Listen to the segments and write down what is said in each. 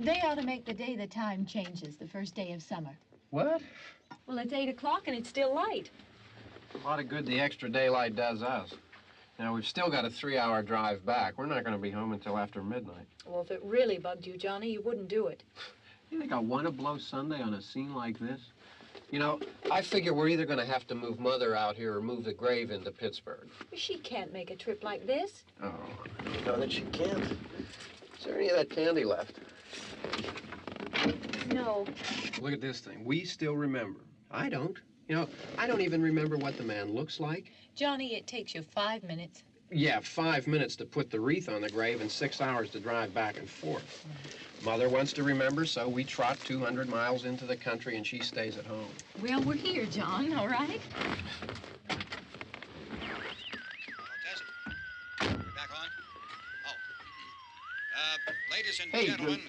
They ought to make the day the time changes, the first day of summer. What? Well, it's 8 o'clock and it's still light. A lot of good the extra daylight does us. Now, we've still got a 3-hour drive back. We're not going to be home until after midnight. Well, if it really bugged you, Johnny, you wouldn't do it. You think I want to blow Sunday on a scene like this? You know, I figure we're either going to have to move Mother out here or move the grave into Pittsburgh. She can't make a trip like this. Oh, I know that she can't. Is there any of that candy left? No. Look at this thing. We still remember. I don't. You know, I don't even remember what the man looks like. Johnny, it takes you 5 minutes. Yeah, 5 minutes to put the wreath on the grave and 6 hours to drive back and forth. Mother wants to remember, so we trot 200 miles into the country and she stays at home. Well, we're here, John, all right? We're back on? Oh. Ladies and gentlemen,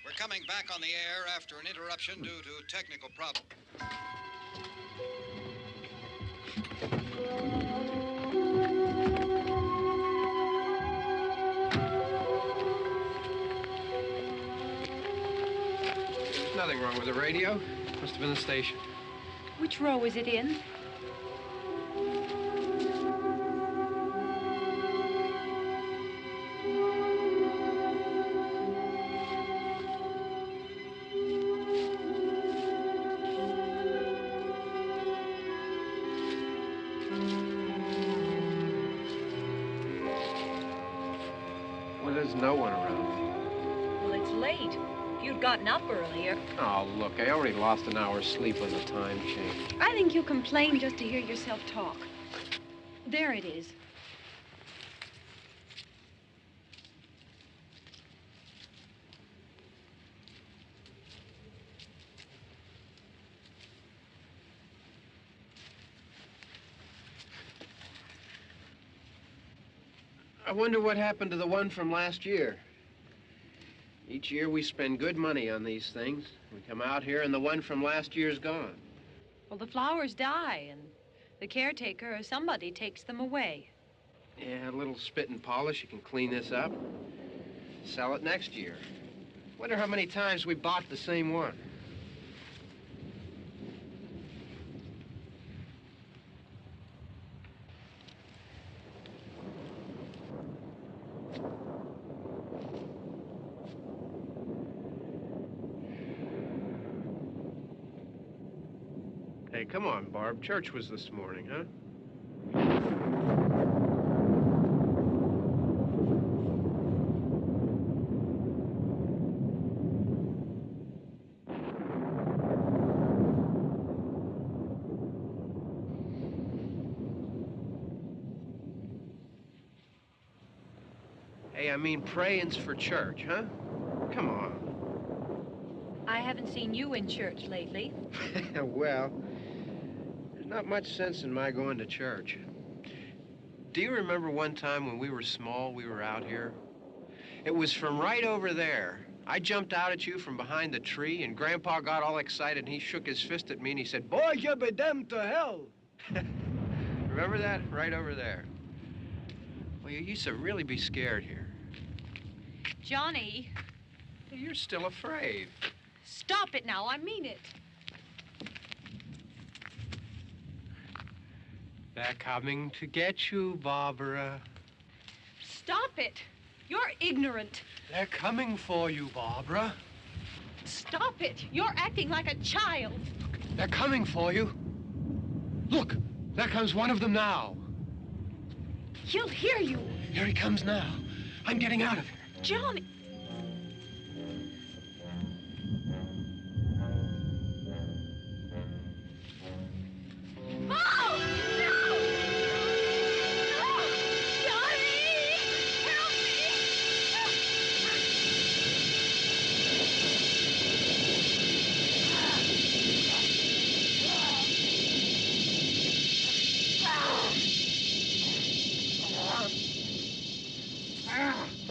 we're coming back on the air after an interruption due to technical problem. There's nothing wrong with the radio. Must have been the station. Which row is it in? Well, there's no one around. Well, it's late. If you'd gotten up earlier. Oh, look, I already lost an hour's sleep when the time changed. I think you complain just to hear yourself talk. There it is. I wonder what happened to the one from last year. Each year we spend good money on these things. We come out here and the one from last year's gone. Well, the flowers die, and the caretaker or somebody takes them away. Yeah, a little spit and polish. You can clean this up. Sell it next year. Wonder how many times we bought the same one. Hey, come on, Barb. Church was this morning, huh? Hey, I mean praying's for church, huh? Come on. I haven't seen you in church lately. Well, there's not much sense in my going to church. Do you remember one time when we were small, we were out here? It was from right over there. I jumped out at you from behind the tree, and Grandpa got all excited, and he shook his fist at me, and he said, "Boy, you be damned to hell." Remember that? Right over there. Well, you used to really be scared here. Johnny, You're still afraid. stop it now. I mean it. They're coming to get you, Barbara. Stop it. You're ignorant. They're coming for you, Barbara. Stop it. You're acting like a child. They're coming for you. Look, there comes one of them now. He'll hear you. Here he comes now. I'm getting out of here. Johnny. Oh! No! No! Johnny! Help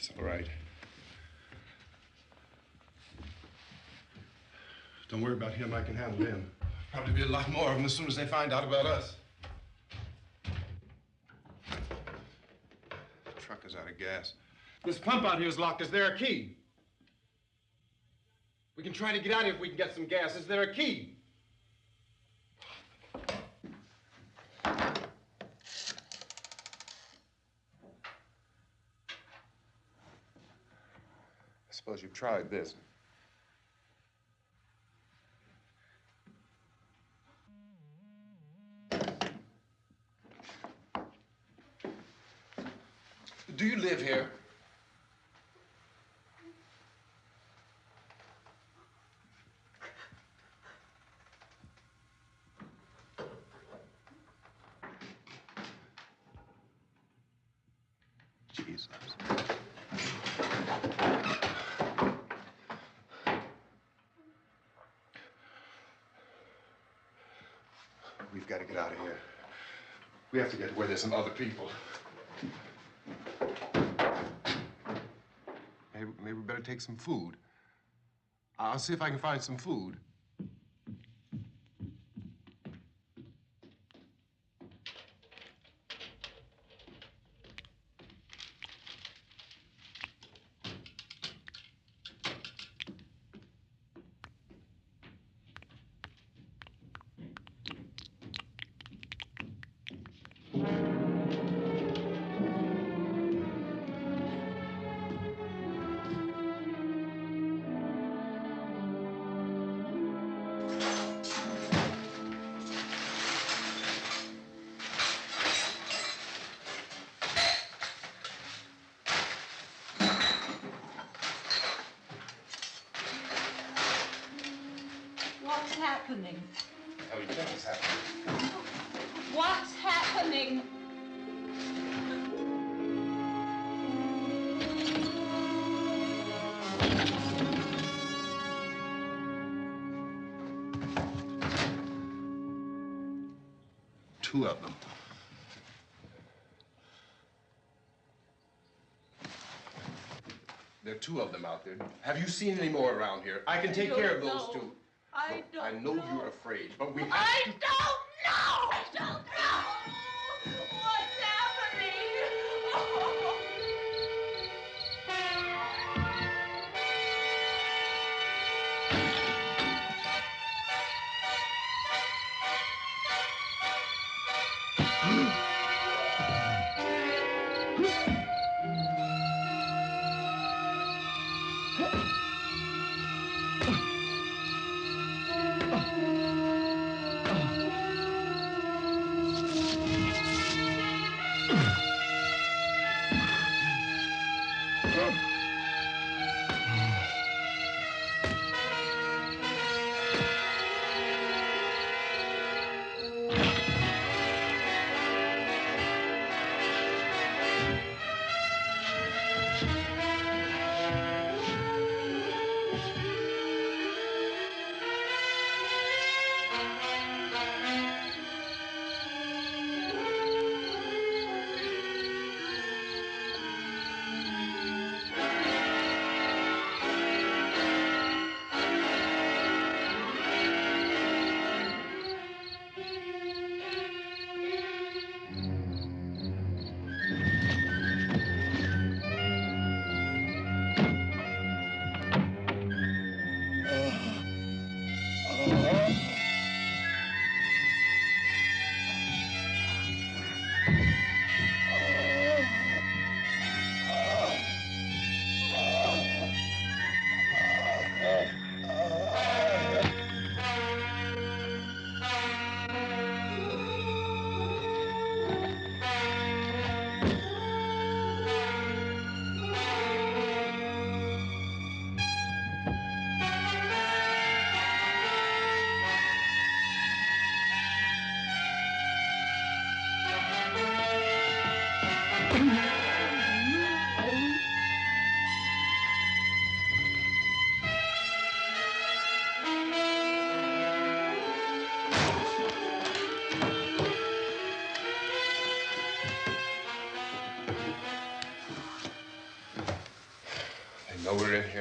It's all right. Don't worry about him. I can handle him. Probably be a lot more of them as soon as they find out about us. The truck is out of gas. This pump out here is locked. Is there a key? We can try to get out of here if we can get some gas. Is there a key? I suppose you've tried this. Do you live here? Jesus. We've got to get out of here. We have to get where there's some other people. Maybe we better take some food. I'll see if I can find some food. What's happening? What do you think is happening? What's happening? Two of them. There are two of them out there. Have you seen any more around here? I can take care of those two. I Look, I know you're afraid, but we have I to... don't know! I don't know! What's happening?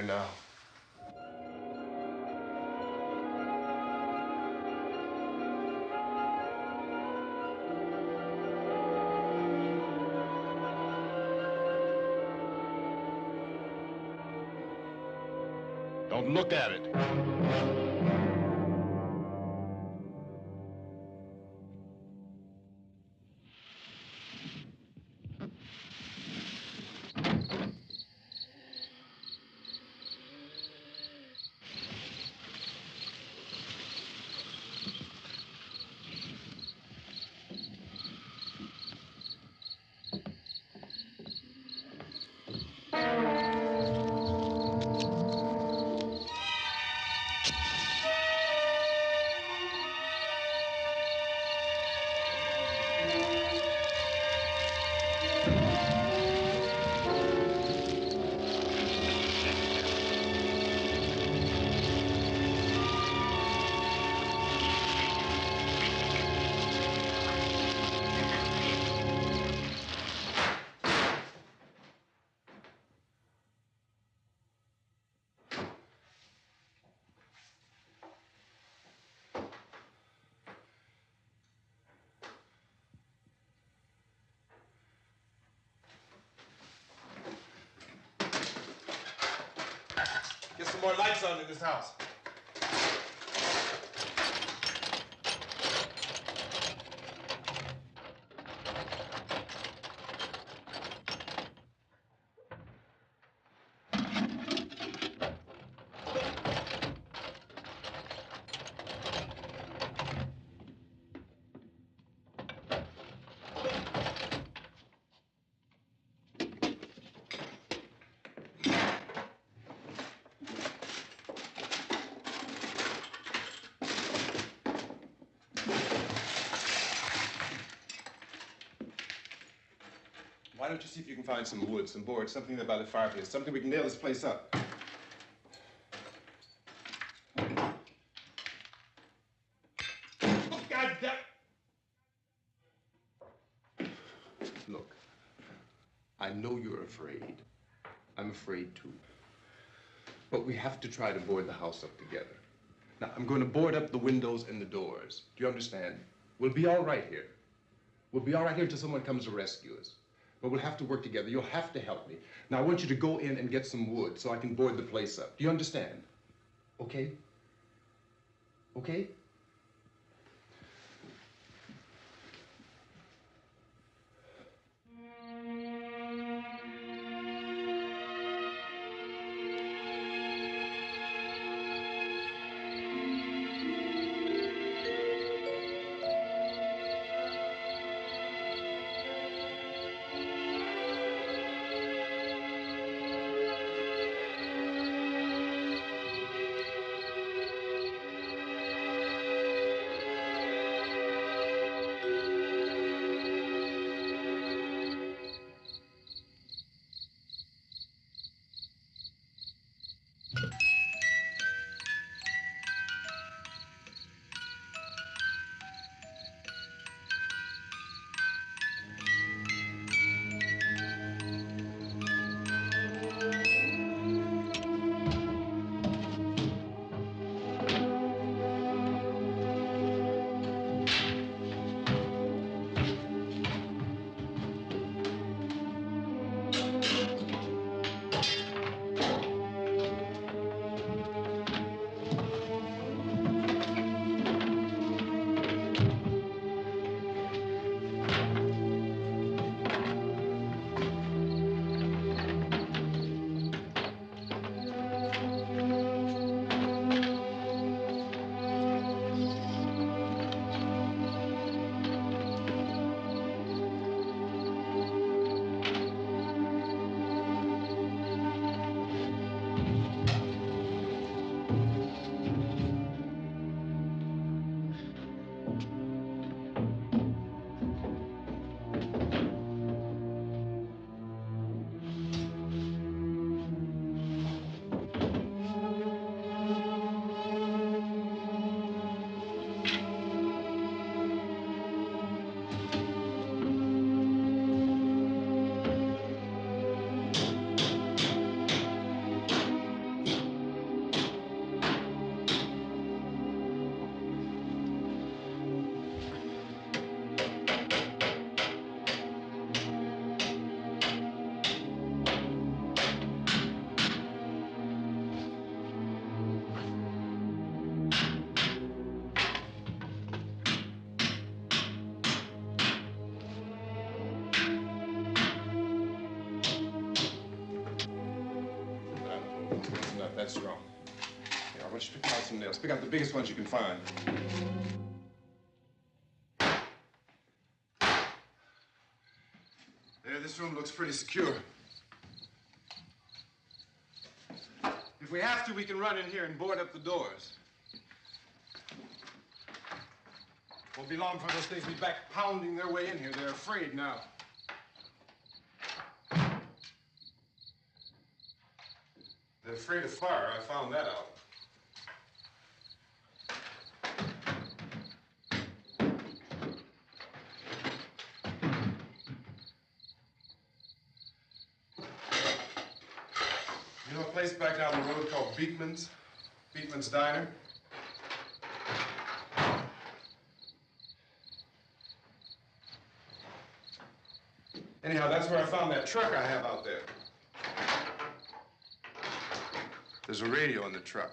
here now. Don't look at it. Get some more lights on in this house. Why don't you see if you can find some wood, some boards, something there by the fireplace, something we can nail this place up. God damn! Look, I know you're afraid. I'm afraid too. But we have to try to board the house up together. Now, I'm going to board up the windows and the doors. Do you understand? We'll be all right here. We'll be all right here until someone comes to rescue us. But we'll have to work together. You'll have to help me. Now, I want you to go in and get some wood so I can board the place up. Do you understand? Okay? Okay? That's wrong. Here, I want you to pick out some nails. Pick out the biggest ones you can find. There, this room looks pretty secure. If we have to, we can run in here and board up the doors. Won't be long before those things be back pounding their way in here. They're afraid now. They're afraid of fire. I found that out. You know a place back down the road called Beekman's? Beekman's Diner? Anyhow, that's where I found that truck I have out there. There's a radio in the truck.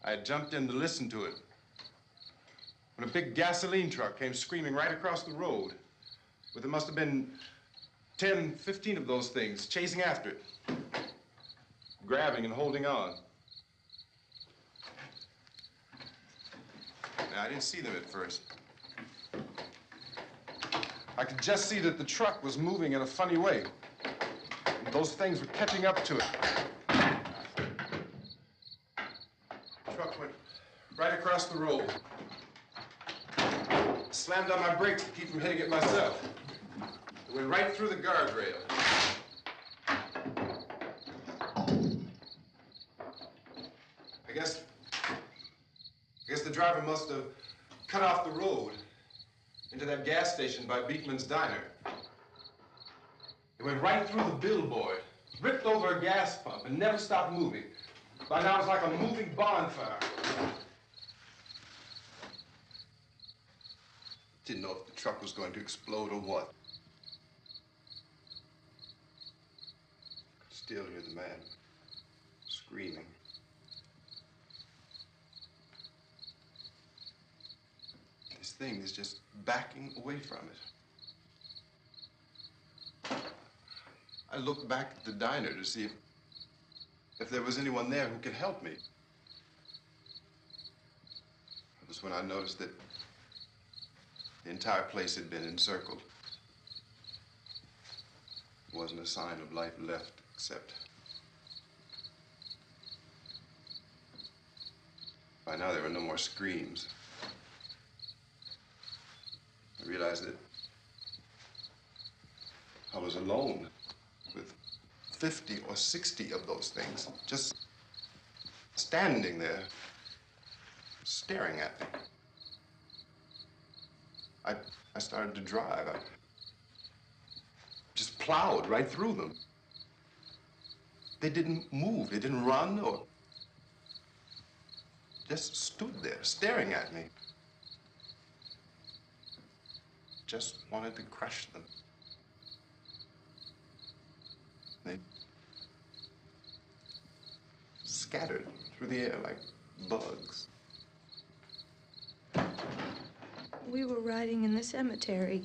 I had jumped in to listen to it when a big gasoline truck came screaming right across the road with there must have been 10, 15 of those things chasing after it, grabbing and holding on. Now, I didn't see them at first. I could just see that the truck was moving in a funny way. And those things were catching up to it. The truck went right across the road. Slammed on my brakes to keep from hitting it myself. It went right through the guardrail. I guess the driver must have cut off the road into that gas station by Beekman's Diner. It went right through the billboard, ripped over a gas pump, and never stopped moving. By now, it's like a moving bonfire. Didn't know if the truck was going to explode or what. Could still hear the man screaming. This thing is just backing away from it. I looked back at the diner to see if there was anyone there who could help me. It was when I noticed that the entire place had been encircled. There wasn't a sign of life left except by now there were no more screams. I realized that I was alone with 50 or 60 of those things, just standing there, staring at me. I started to drive. I just plowed right through them. They didn't move, they didn't run or just stood there, staring at me. Just wanted to crush them. They scattered through the air like bugs. We were riding in the cemetery,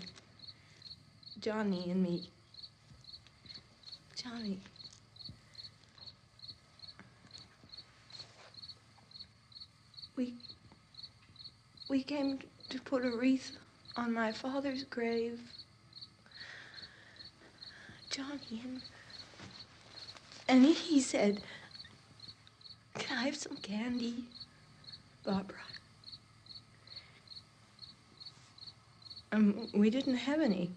Johnny and me. Johnny. We came to put a wreath on my father's grave. Johnny, and he said, "Can I have some candy, Barbara?" We didn't have any.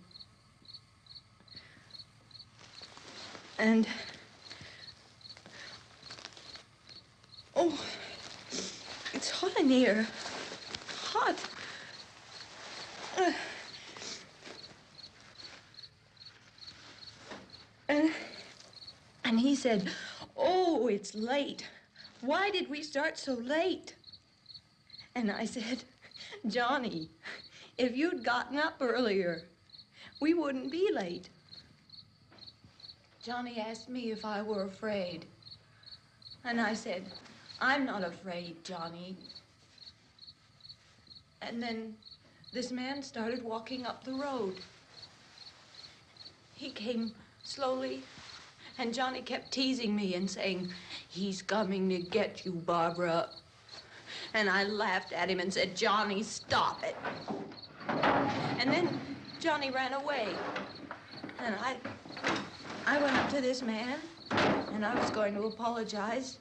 And, oh, it's hot in here. Hot. And he said, "Oh, it's late. Why did we start so late?" And I said, "Johnny, if you'd gotten up earlier, we wouldn't be late." Johnny asked me if I were afraid. And I said, "I'm not afraid, Johnny." And then this man started walking up the road. He came slowly And Johnny kept teasing me and saying, "He's coming to get you, Barbara." And I laughed at him and said, "Johnny, stop it." And then Johnny ran away. And I went up to this man, and I was going to apologize.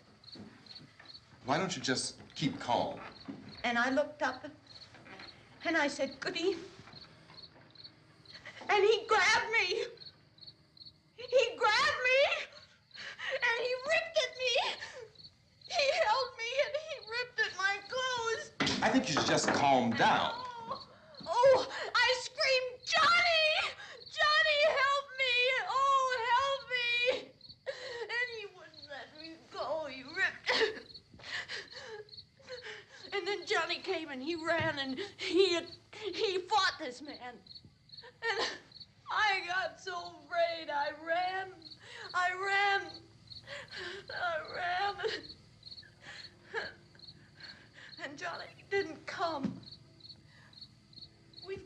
Why don't you just keep calm? And I looked up, and I said, "Good evening." And he grabbed me. He grabbed me, and he ripped at me. He held me, and he ripped at my clothes. I think you should just calm down. Oh, I screamed, "Johnny! Johnny, help me! Oh, help me!" And he wouldn't let me go. He ripped. And then Johnny came and he ran and he fought this man. And I got so afraid. I ran. And Johnny didn't come. We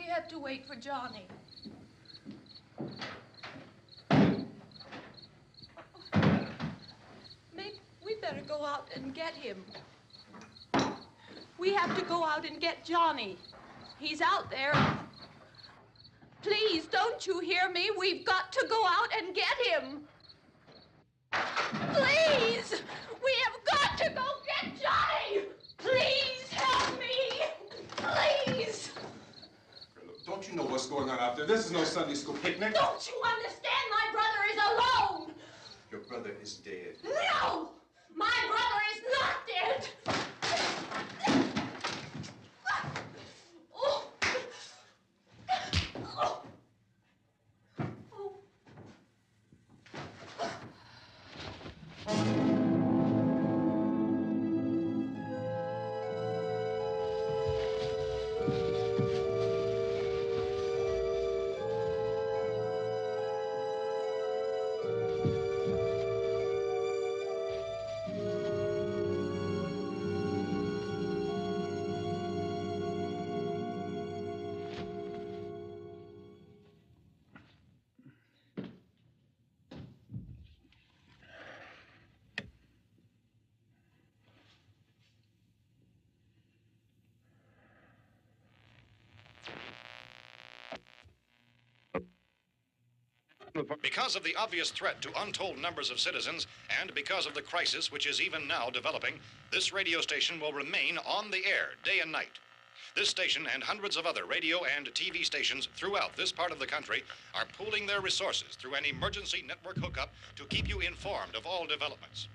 have to wait for Johnny. Maybe we better go out and get him. We have to go out and get Johnny. He's out there. Please, don't you hear me? We've got to go out and get him. Please! We have got to go get Johnny! Please help me! Please! Look, don't you know what's going on out there? This is no Sunday school picnic. Don't you understand? My brother is alone! Your brother is dead. No! My brother is not dead! Oh. Oh. Oh. Because of the obvious threat to untold numbers of citizens, and because of the crisis which is even now developing, this radio station will remain on the air day and night. This station and hundreds of other radio and TV stations throughout this part of the country are pooling their resources through an emergency network hookup to keep you informed of all developments.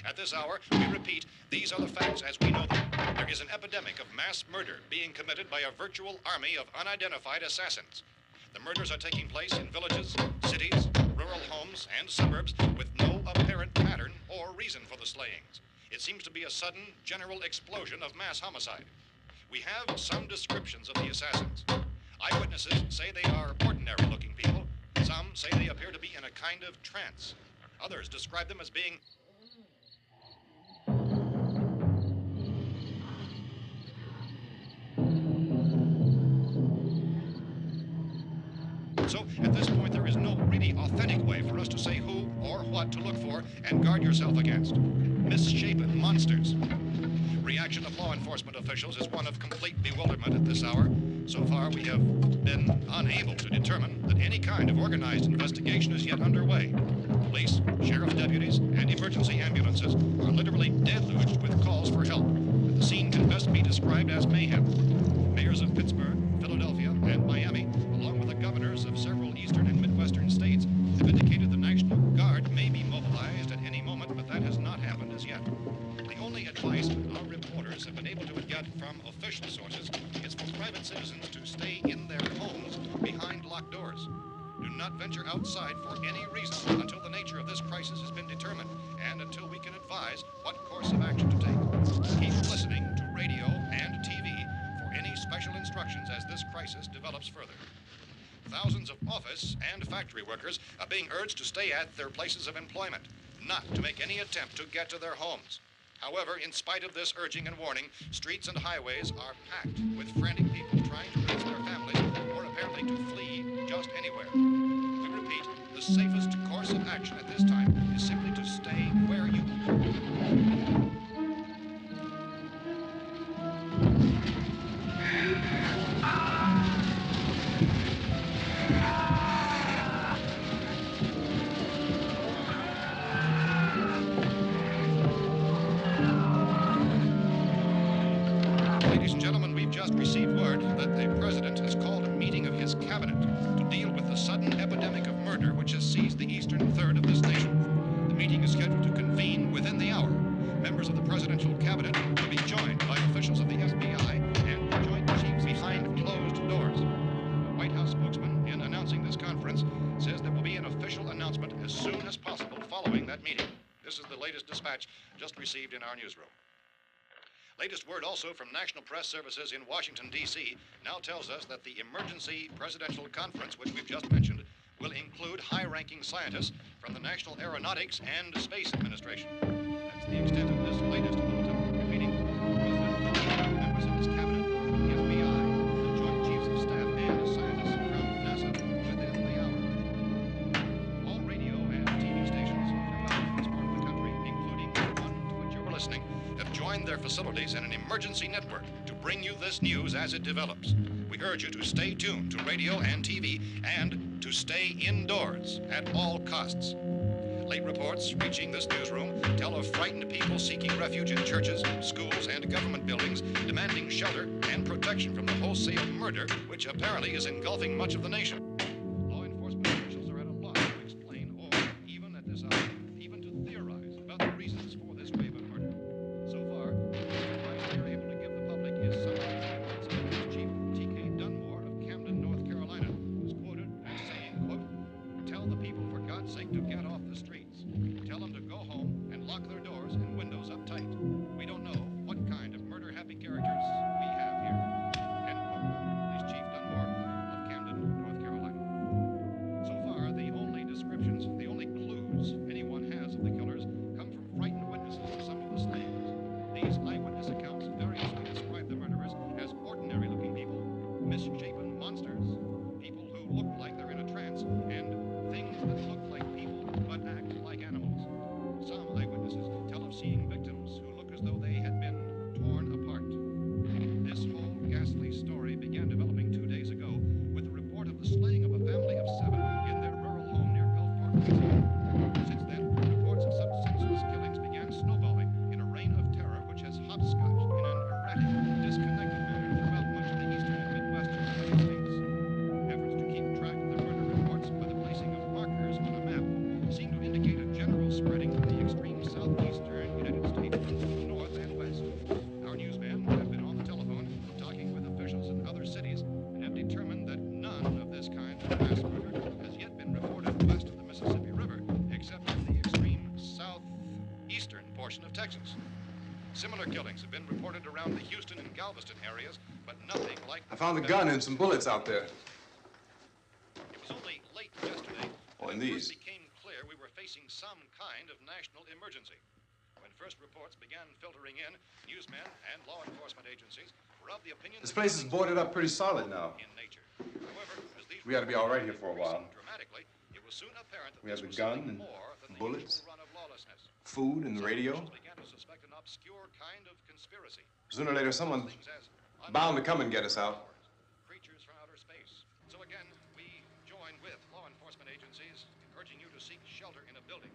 At this hour, we repeat, these are the facts as we know them. There is an epidemic of mass murder being committed by a virtual army of unidentified assassins. The murders are taking place in villages, cities, rural homes, and suburbs with no apparent pattern or reason for the slayings. It seems to be a sudden, general explosion of mass homicide. We have some descriptions of the assassins. Eyewitnesses say they are ordinary-looking people. Some say they appear to be in a kind of trance. Others describe them as being So, at this point, there is no really authentic way for us to say who or what to look for and guard yourself against. Misshapen monsters. Reaction of law enforcement officials is one of complete bewilderment at this hour. So far, we have been unable to determine that any kind of organized investigation is yet underway. Police, sheriff's deputies, and emergency ambulances are literally deluged with calls for help. And the scene can best be described as mayhem. Mayors of Pittsburgh, Philadelphia, and Miami, along with the governors of several eastern and midwestern states, have indicated the National Guard may be mobilized at any moment, but that has not happened as yet. The only advice our reporters have been able to get from official sources is for private citizens to stay in their homes behind locked doors. Do not venture outside for any reason until the nature of this crisis has been determined and until we can advise what course of action to take. Keep listening to radio and TV for any special instructions as this crisis develops further. Thousands of office and factory workers are being urged to stay at their places of employment, not to make any attempt to get to their homes. However, in spite of this urging and warning, streets and highways are packed with frantic people trying to reach their families or apparently to flee just anywhere. We repeat, the safest course of action at this time is simply to stay where you are. Ladies and gentlemen, we've just received word that the president has called a meeting of his cabinet to deal with the sudden epidemic of murder which has seized the eastern third of this nation. The meeting is scheduled to convene within the hour. Members of the presidential cabinet will be joined by officials of the FBI and the Joint Chiefs behind closed doors. The White House spokesman, in announcing this conference, says there will be an official announcement as soon as possible following that meeting. This is the latest dispatch just received in our newsroom. Latest word also from National Press Services in Washington, D.C. now tells us that the emergency presidential conference, which we've just mentioned, will include high-ranking scientists from the National Aeronautics and Space Administration. That's the extent of this latest bulletin. Repeating, the President, members of his cabinet, the FBI, the Joint Chiefs of Staff, and scientists from NASA within the hour. All radio and TV stations throughout this part of the country, including the one to which you're listening, have joined their facilities in an emergency network to bring you this news as it develops. We urge you to stay tuned to radio and TV and to stay indoors at all costs. Late reports reaching this newsroom tell of frightened people seeking refuge in churches, schools, and government buildings, demanding shelter and protection from the wholesale murder which apparently is engulfing much of the nation. Law enforcement officials are at a loss to explain or, even at this hour, even to theorize about the reasons for this wave of murder. So far, the advice they are able to give the public is summarized in words of Police Chief T.K. Dunmore of Camden, North Carolina, who's quoted as saying, quote, "Tell the people for God's sake to get off the streets. Tell them to go home and lock their doors and windows up tight. We don't know what kind of murder-happy characters we have here." End quote. Police Chief Dunmore of Camden, North Carolina. So far, the only descriptions, the only clues anyone has of the killers come from frightened witnesses of some of the slayings. These eyewitness accounts variously describe the murderers as ordinary-looking people, misshapen monsters, people who look like they're in a trance, and things that look like people but act like animals. Some eyewitnesses tell of seeing victims who look as though they had been torn apart. This whole ghastly story began developing 2 days ago with the report of the slaying of a family of 7 in their rural home near Gulfport, Louisiana. Since then, reports of such senseless killings began snowballing in a reign of terror which has hopscotched in an erratic, disconnected manner throughout much of the eastern and midwestern United States. Efforts to keep track of the murder reports by the placing of markers on a map seem to indicate a general spreading of the extreme southeastern United States to the north and west. Our newsmen have been on the telephone talking with officials in other cities and have determined that none of this kind of mass murder has yet been reported west of the Mississippi River, except in the extreme southeastern portion of Texas. Similar killings have been reported around the Houston and Galveston areas, but nothing like... I found a gun and some bullets out there. It was only late yesterday Oh, and that it these. first became clear we were facing some kind of national emergency. When first reports began filtering in, newsmen and law enforcement agencies were of the opinion This that place is killings boarded were up pretty solid now. in nature. However, as these We ought to be all right here for a reports while. increased dramatically, it was soon apparent that We have this the was gun something and more than the bullets. usual run of lawlessness. Food and the Some radio. officials began to suspect an obscure kind of conspiracy. Sooner or later, someone's Things as bound to come and get us out. creatures from outer space. So again, we join with law enforcement agencies urging you to seek shelter in a building.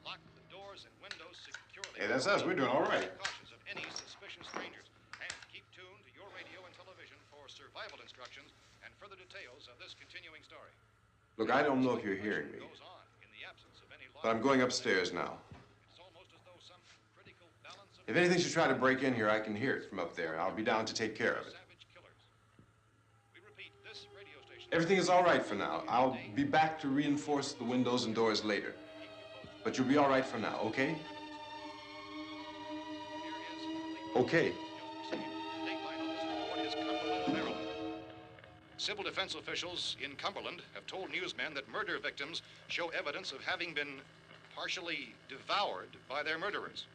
Lock the doors and windows securely. Hey, that's us. We're doing all right. Be cautious of any suspicious strangers. And keep tuned to your radio and television for survival instructions and further details of this continuing story. Look, I don't know if you're hearing me, Goes on in the absence of any but I'm going upstairs now. It's almost as though some critical balance of If anything should try to break in here, I can hear it from up there. I'll be down to take care of it. savage killers. We repeat, this radio station. Everything is all right for now. I'll be back to reinforce the windows and doors later. But you'll be all right for now, okay? Okay. Civil defense officials in Cumberland have told newsmen that murder victims show evidence of having been partially devoured by their murderers.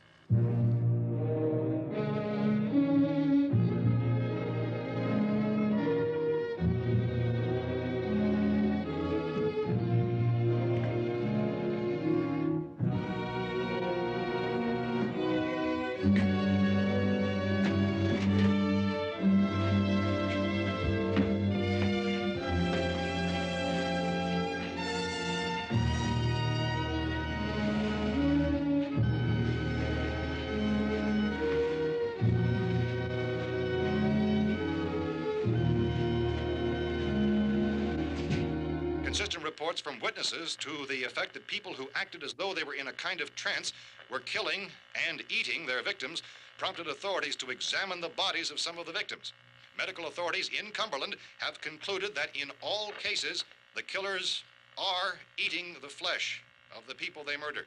Consistent reports from witnesses to the effect that people who acted as though they were in a kind of trance were killing and eating their victims prompted authorities to examine the bodies of some of the victims. Medical authorities in Cumberland have concluded that in all cases, the killers are eating the flesh of the people they murdered.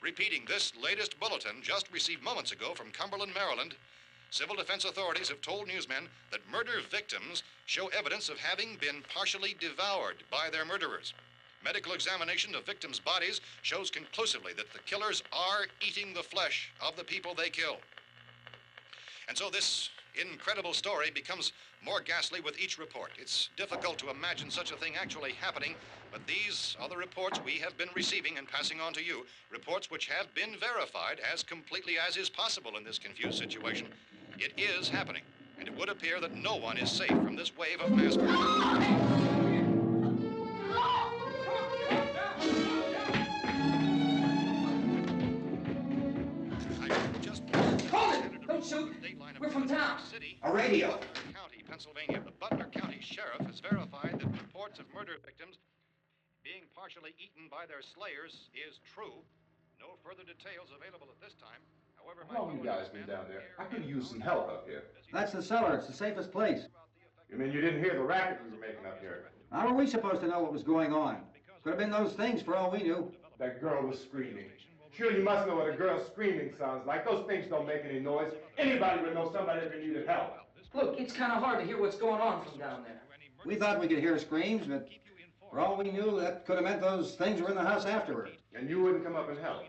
Repeating this latest bulletin just received moments ago from Cumberland, Maryland, civil defense authorities have told newsmen that murder victims show evidence of having been partially devoured by their murderers. Medical examination of victims' bodies shows conclusively that the killers are eating the flesh of the people they kill. And so this incredible story becomes more ghastly with each report. It's difficult to imagine such a thing actually happening, but these are the reports we have been receiving and passing on to you, reports which have been verified as completely as is possible in this confused situation. It is happening, and it would appear that no one is safe from this wave of mass murder. Don't shoot. We're from town. A radio. County, Pennsylvania. The Butler County Sheriff has verified that reports of murder victims being partially eaten by their slayers is true. No further details available at this time. However, How long you guys been down there? I could use some help up here. That's the cellar. It's the safest place. You mean you didn't hear the racket we were making up here? How were we supposed to know what was going on? Could have been those things for all we knew. That girl was screaming. Sure, you must know what a girl screaming sounds like. Those things don't make any noise. Anybody would know somebody ever needed help. Look, it's kind of hard to hear what's going on from down there. We thought we could hear screams, but for all we knew, that could have meant those things were in the house afterward. And you wouldn't come up and help?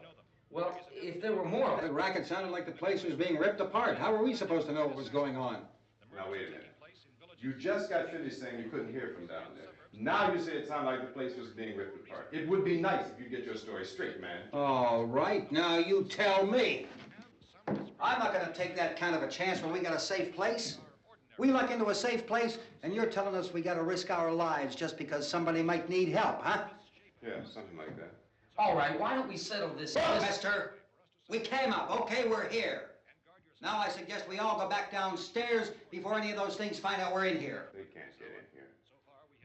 Well, if there were more of The them. racket sounded like the place was being ripped apart. How were we supposed to know what was going on? Now, wait a minute. You just got finished saying you couldn't hear from down there. Now you say it sounded like the place was being ripped apart. It would be nice if you get your story straight, man. All right, now you tell me. I'm not going to take that kind of a chance when we got a safe place. We luck into a safe place, and you're telling us we got to risk our lives just because somebody might need help, huh? Yeah, something like that. All right, why don't we settle this? Look, mister, we came up. Okay, we're here. Now I suggest we all go back downstairs before any of those things find out we're in here. They can't get in here.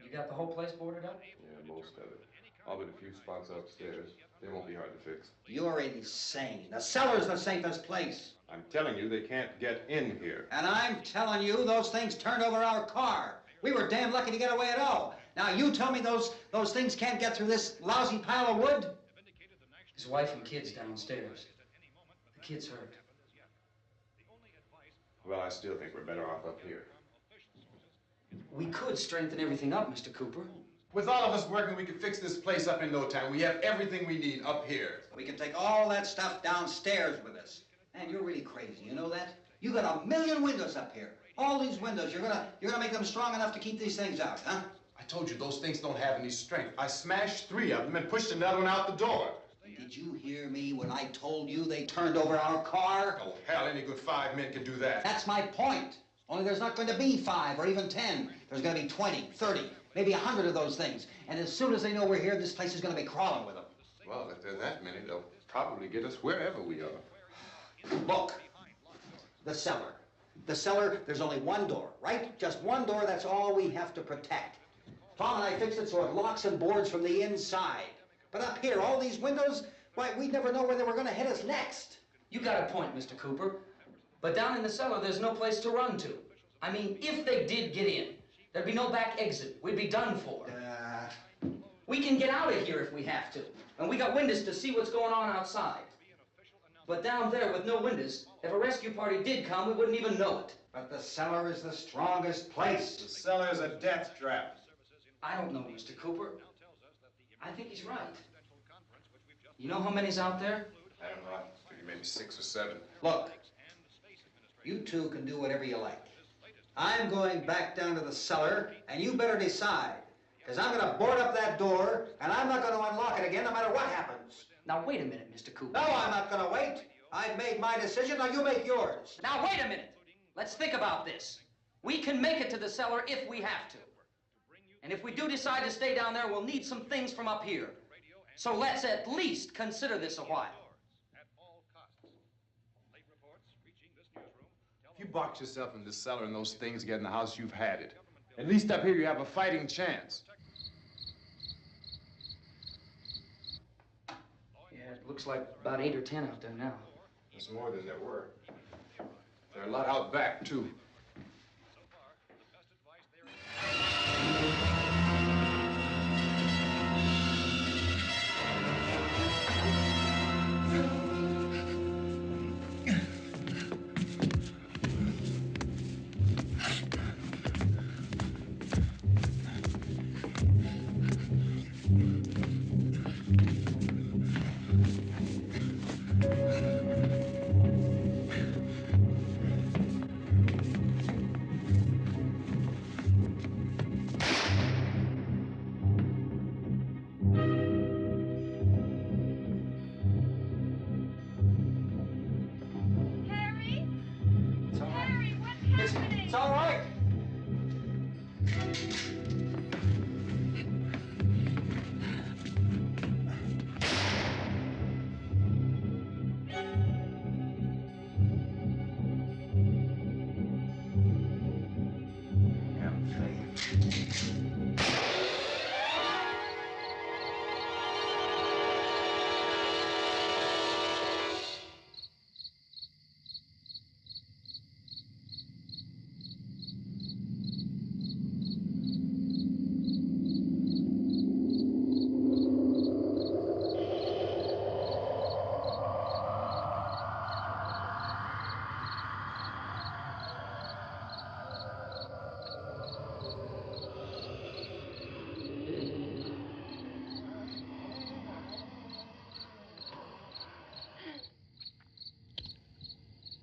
You got the whole place boarded up? Yeah, most of it. All but a few spots upstairs. They won't be hard to fix. You're insane. The cellar's the safest place. I'm telling you, they can't get in here. And I'm telling you, those things turned over our car. We were damn lucky to get away at all. Now you tell me those things can't get through this lousy pile of wood? His wife and kids downstairs. The kid's hurt. Well, I still think we're better off up here. We could strengthen everything up, Mr. Cooper. With all of us working, we could fix this place up in no time. We have everything we need up here. We can take all that stuff downstairs with us. Man, you're really crazy, you know that? You got 1,000,000 windows up here. All these windows, you're gonna make them strong enough to keep these things out, huh? I told you those things don't have any strength. I smashed 3 of them and pushed another one out the door. Did you hear me when I told you they turned over our car? Oh, hell, any good 5 men can do that. That's my point. Only there's not going to be 5 or even 10. There's going to be 20, 30, maybe 100 of those things. And as soon as they know we're here, this place is going to be crawling with them. Well, if there are that many, they'll probably get us wherever we are. Look, the cellar. The cellar, there's only one door, right? Just one door, that's all we have to protect. Tom and I fixed it so it locks and boards from the inside. But up here, all these windows, why, we'd never know where they were going to hit us next. You got a point, Mr. Cooper. But down in the cellar, there's no place to run to. I mean, if they did get in, there'd be no back exit. We'd be done for. We can get out of here if we have to. And we got windows to see what's going on outside. But down there with no windows, if a rescue party did come, we wouldn't even know it. But the cellar is the strongest place. The cellar's a death trap. I don't know, Mr. Cooper. I think he's right. You know how many's out there? I don't know. I figure maybe 6 or 7. Look, you two can do whatever you like. I'm going back down to the cellar, and you better decide. Because I'm going to board up that door, and I'm not going to unlock it again no matter what happens. Now, wait a minute, Mr. Cooper. No, I'm not going to wait. I've made my decision, now you make yours. Now, wait a minute. Let's think about this. We can make it to the cellar if we have to. And if we do decide to stay down there, we'll need some things from up here. So let's at least consider this a while. If you box yourself in the cellar and those things get in the house, you've had it. At least up here you have a fighting chance. Yeah, it looks like about 8 or 10 out there now. There's more than there were. There are a lot out back, too. It's all right.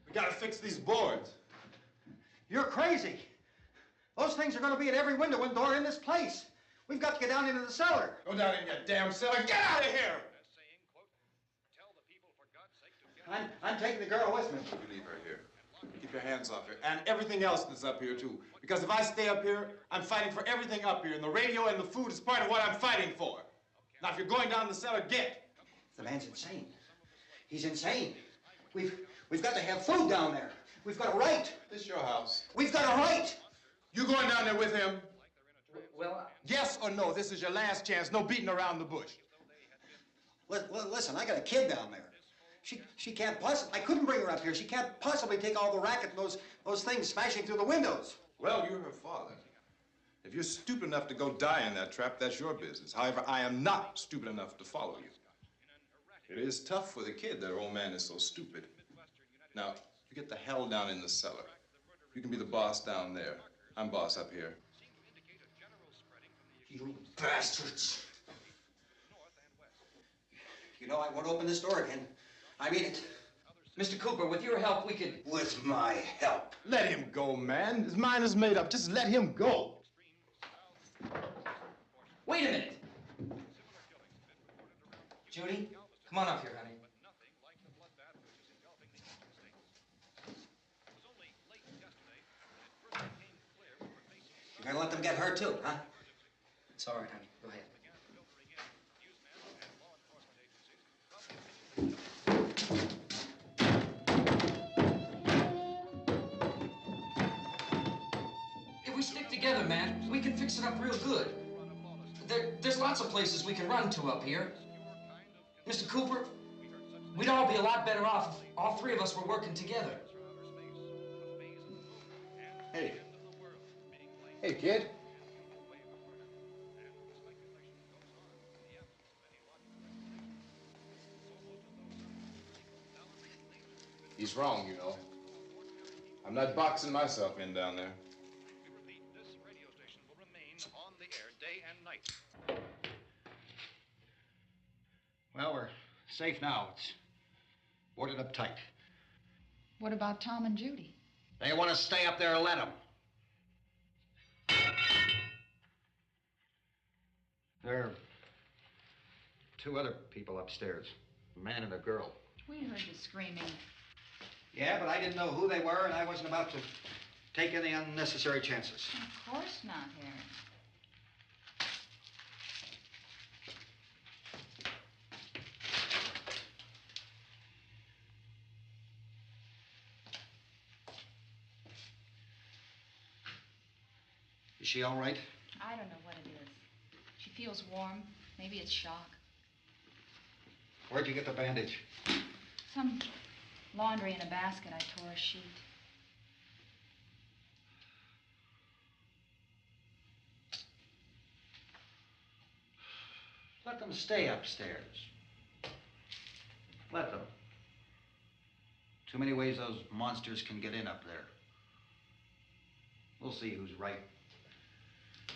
We gotta fix these boards. You're crazy. Those things are going to be at every window and door in this place. We've got to get down into the cellar. Go down in your damn cellar. Get out of here! I'm taking the girl with me. You leave her here. Keep your hands off her. And everything else that's up here, too. Because if I stay up here, I'm fighting for everything up here. And the radio and the food is part of what I'm fighting for. Now, if you're going down the cellar, get. The man's insane. He's insane. We've got to have food down there. We've got a right. This is your house. We've got a right. You going down there with him? Well, Yes or no? This is your last chance. No beating around the bush. Listen, I got a kid down there. She can't possibly, I couldn't bring her up here. She can't possibly take all the racket and those things smashing through the windows. Well, you're her father. If you're stupid enough to go die in that trap, that's your business. However, I am not stupid enough to follow you. It is tough for the kid that her old man is so stupid. Now, you get the hell down in the cellar. You can be the boss down there. I'm boss up here. You bastards. You know, I won't open this door again. I mean it. Mr. Cooper, with your help, we could... With my help. Let him go, man. His mind is made up. Just let him go. Wait a minute. Judy, come on up here, honey. You're gonna let them get hurt too, huh? It's all right, honey. Go ahead. If we stick together, man, we can fix it up real good. There's lots of places we can run to up here. Mr. Cooper, we'd all be a lot better off if all three of us were working together. Hey. Hey, kid. He's wrong, you know. I'm not boxing myself in down there. This radio station will remain on the air day and night. Well, we're safe now. It's boarded up tight. What about Tom and Judy? They want to stay up there, let them. There are two other people upstairs, a man and a girl. We heard the screaming. Yeah, but I didn't know who they were, and I wasn't about to take any unnecessary chances. Of course not, Harry. Is she all right? I don't know what it is. She feels warm. Maybe it's shock. Where'd you get the bandage? Some laundry in a basket. I tore a sheet. Let them stay upstairs. Let them. Too many ways those monsters can get in up there. We'll see who's right.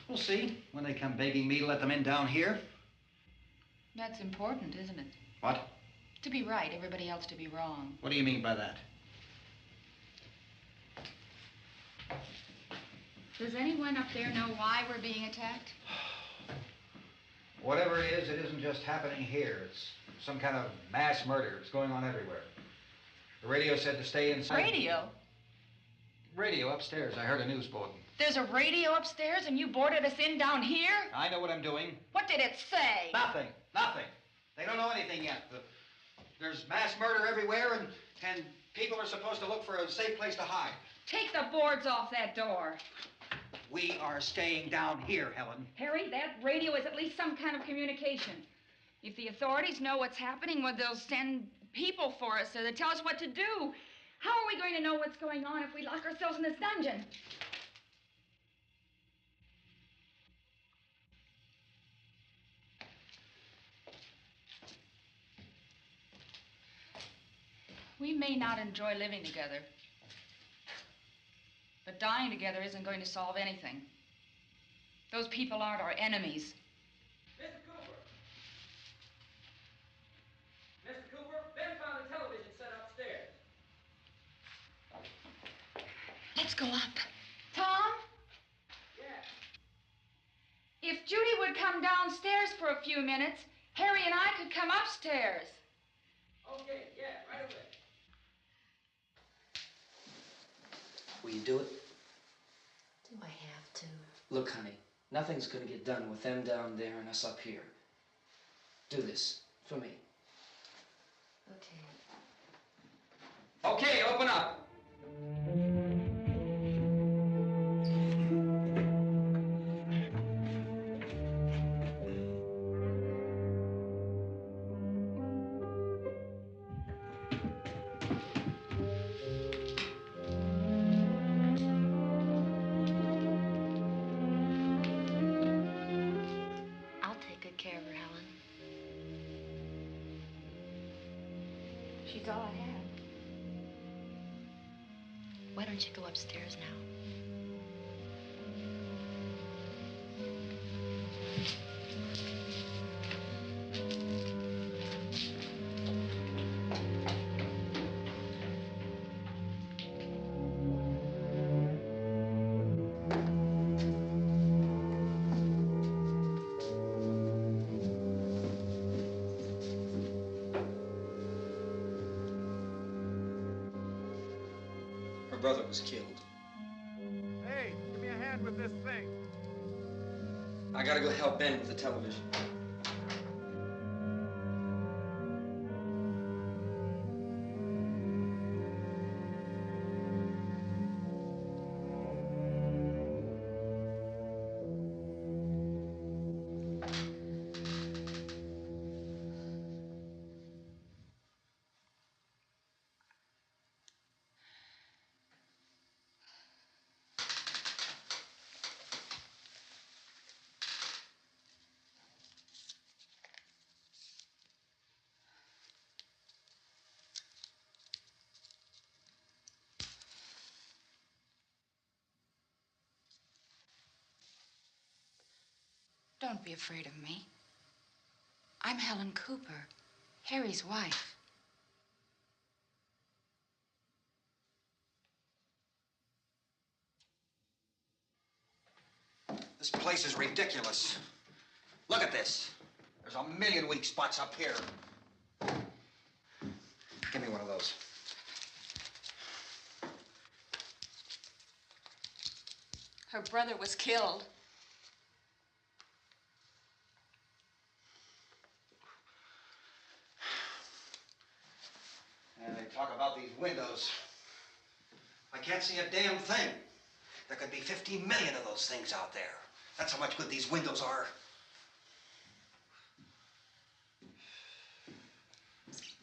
We'll see when they come begging me to let them in down here. That's important, isn't it? What? To be right, everybody else to be wrong. What do you mean by that? Does anyone up there know why we're being attacked? Whatever it isn't just happening here. It's some kind of mass murder. It's going on everywhere. The radio said to stay inside. Radio? Radio upstairs. I heard a news bulletin. There's a radio upstairs and you boarded us in down here? I know what I'm doing. What did it say? Nothing. Nothing. They don't know anything yet. There's mass murder everywhere, and people are supposed to look for a safe place to hide. Take the boards off that door. We are staying down here, Helen. Harry, that radio is at least some kind of communication. If the authorities know what's happening, well, they'll send people for us so they tell us what to do. How are we going to know what's going on if we lock ourselves in this dungeon? We may not enjoy living together, but dying together isn't going to solve anything. Those people aren't our enemies. Mr. Cooper! Mr. Cooper, Ben found a television set upstairs. Let's go up. Tom? Yeah. If Judy would come downstairs for a few minutes, Harry and I could come upstairs. Okay, yeah, right away. Will you do it? Do I have to? Look, honey, nothing's gonna get done with them down there and us up here. Do this for me. Okay. Okay, open up. I'll take good care of her, Helen. She's all I have. Why don't you go upstairs now? Her brother was killed. Hey, give me a hand with this thing. I gotta go help Ben with the television. Don't be afraid of me. I'm Helen Cooper, Harry's wife. This place is ridiculous. Look at this. There's a million weak spots up here. Give me one of those. Her brother was killed. And they talk about these windows. I can't see a damn thing. There could be 15 million of those things out there. That's how much good these windows are.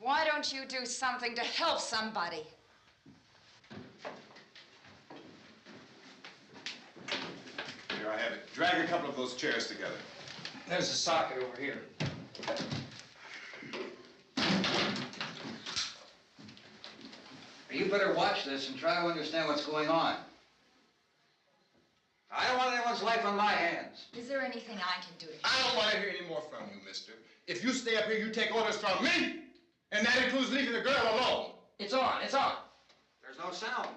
Why don't you do something to help somebody? Here, I have it. Drag a couple of those chairs together. There's a socket over here. You better watch this and try to understand what's going on. I don't want anyone's life on my hands. Is there anything I can do to help? I don't want to hear any more from you, mister. If you stay up here, you take orders from me. And that includes leaving the girl alone. It's on, it's on. There's no sound.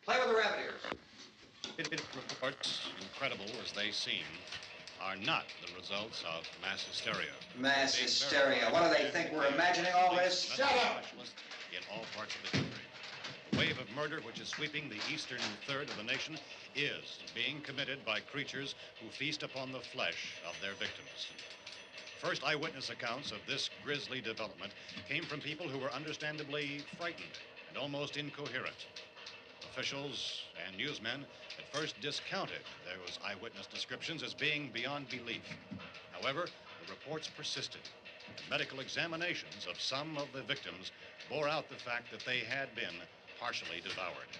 Play with the rabbit ears. Reports, incredible as they seem, are not the results of mass hysteria. Mass hysteria. What do they think? We're imagining all this? Shut up! In all parts of the country. The wave of murder which is sweeping the eastern third of the nation is being committed by creatures who feast upon the flesh of their victims. First eyewitness accounts of this grisly development came from people who were understandably frightened and almost incoherent. Officials and newsmen at first discounted those eyewitness descriptions as being beyond belief. However, the reports persisted, and medical examinations of some of the victims bore out the fact that they had been partially devoured.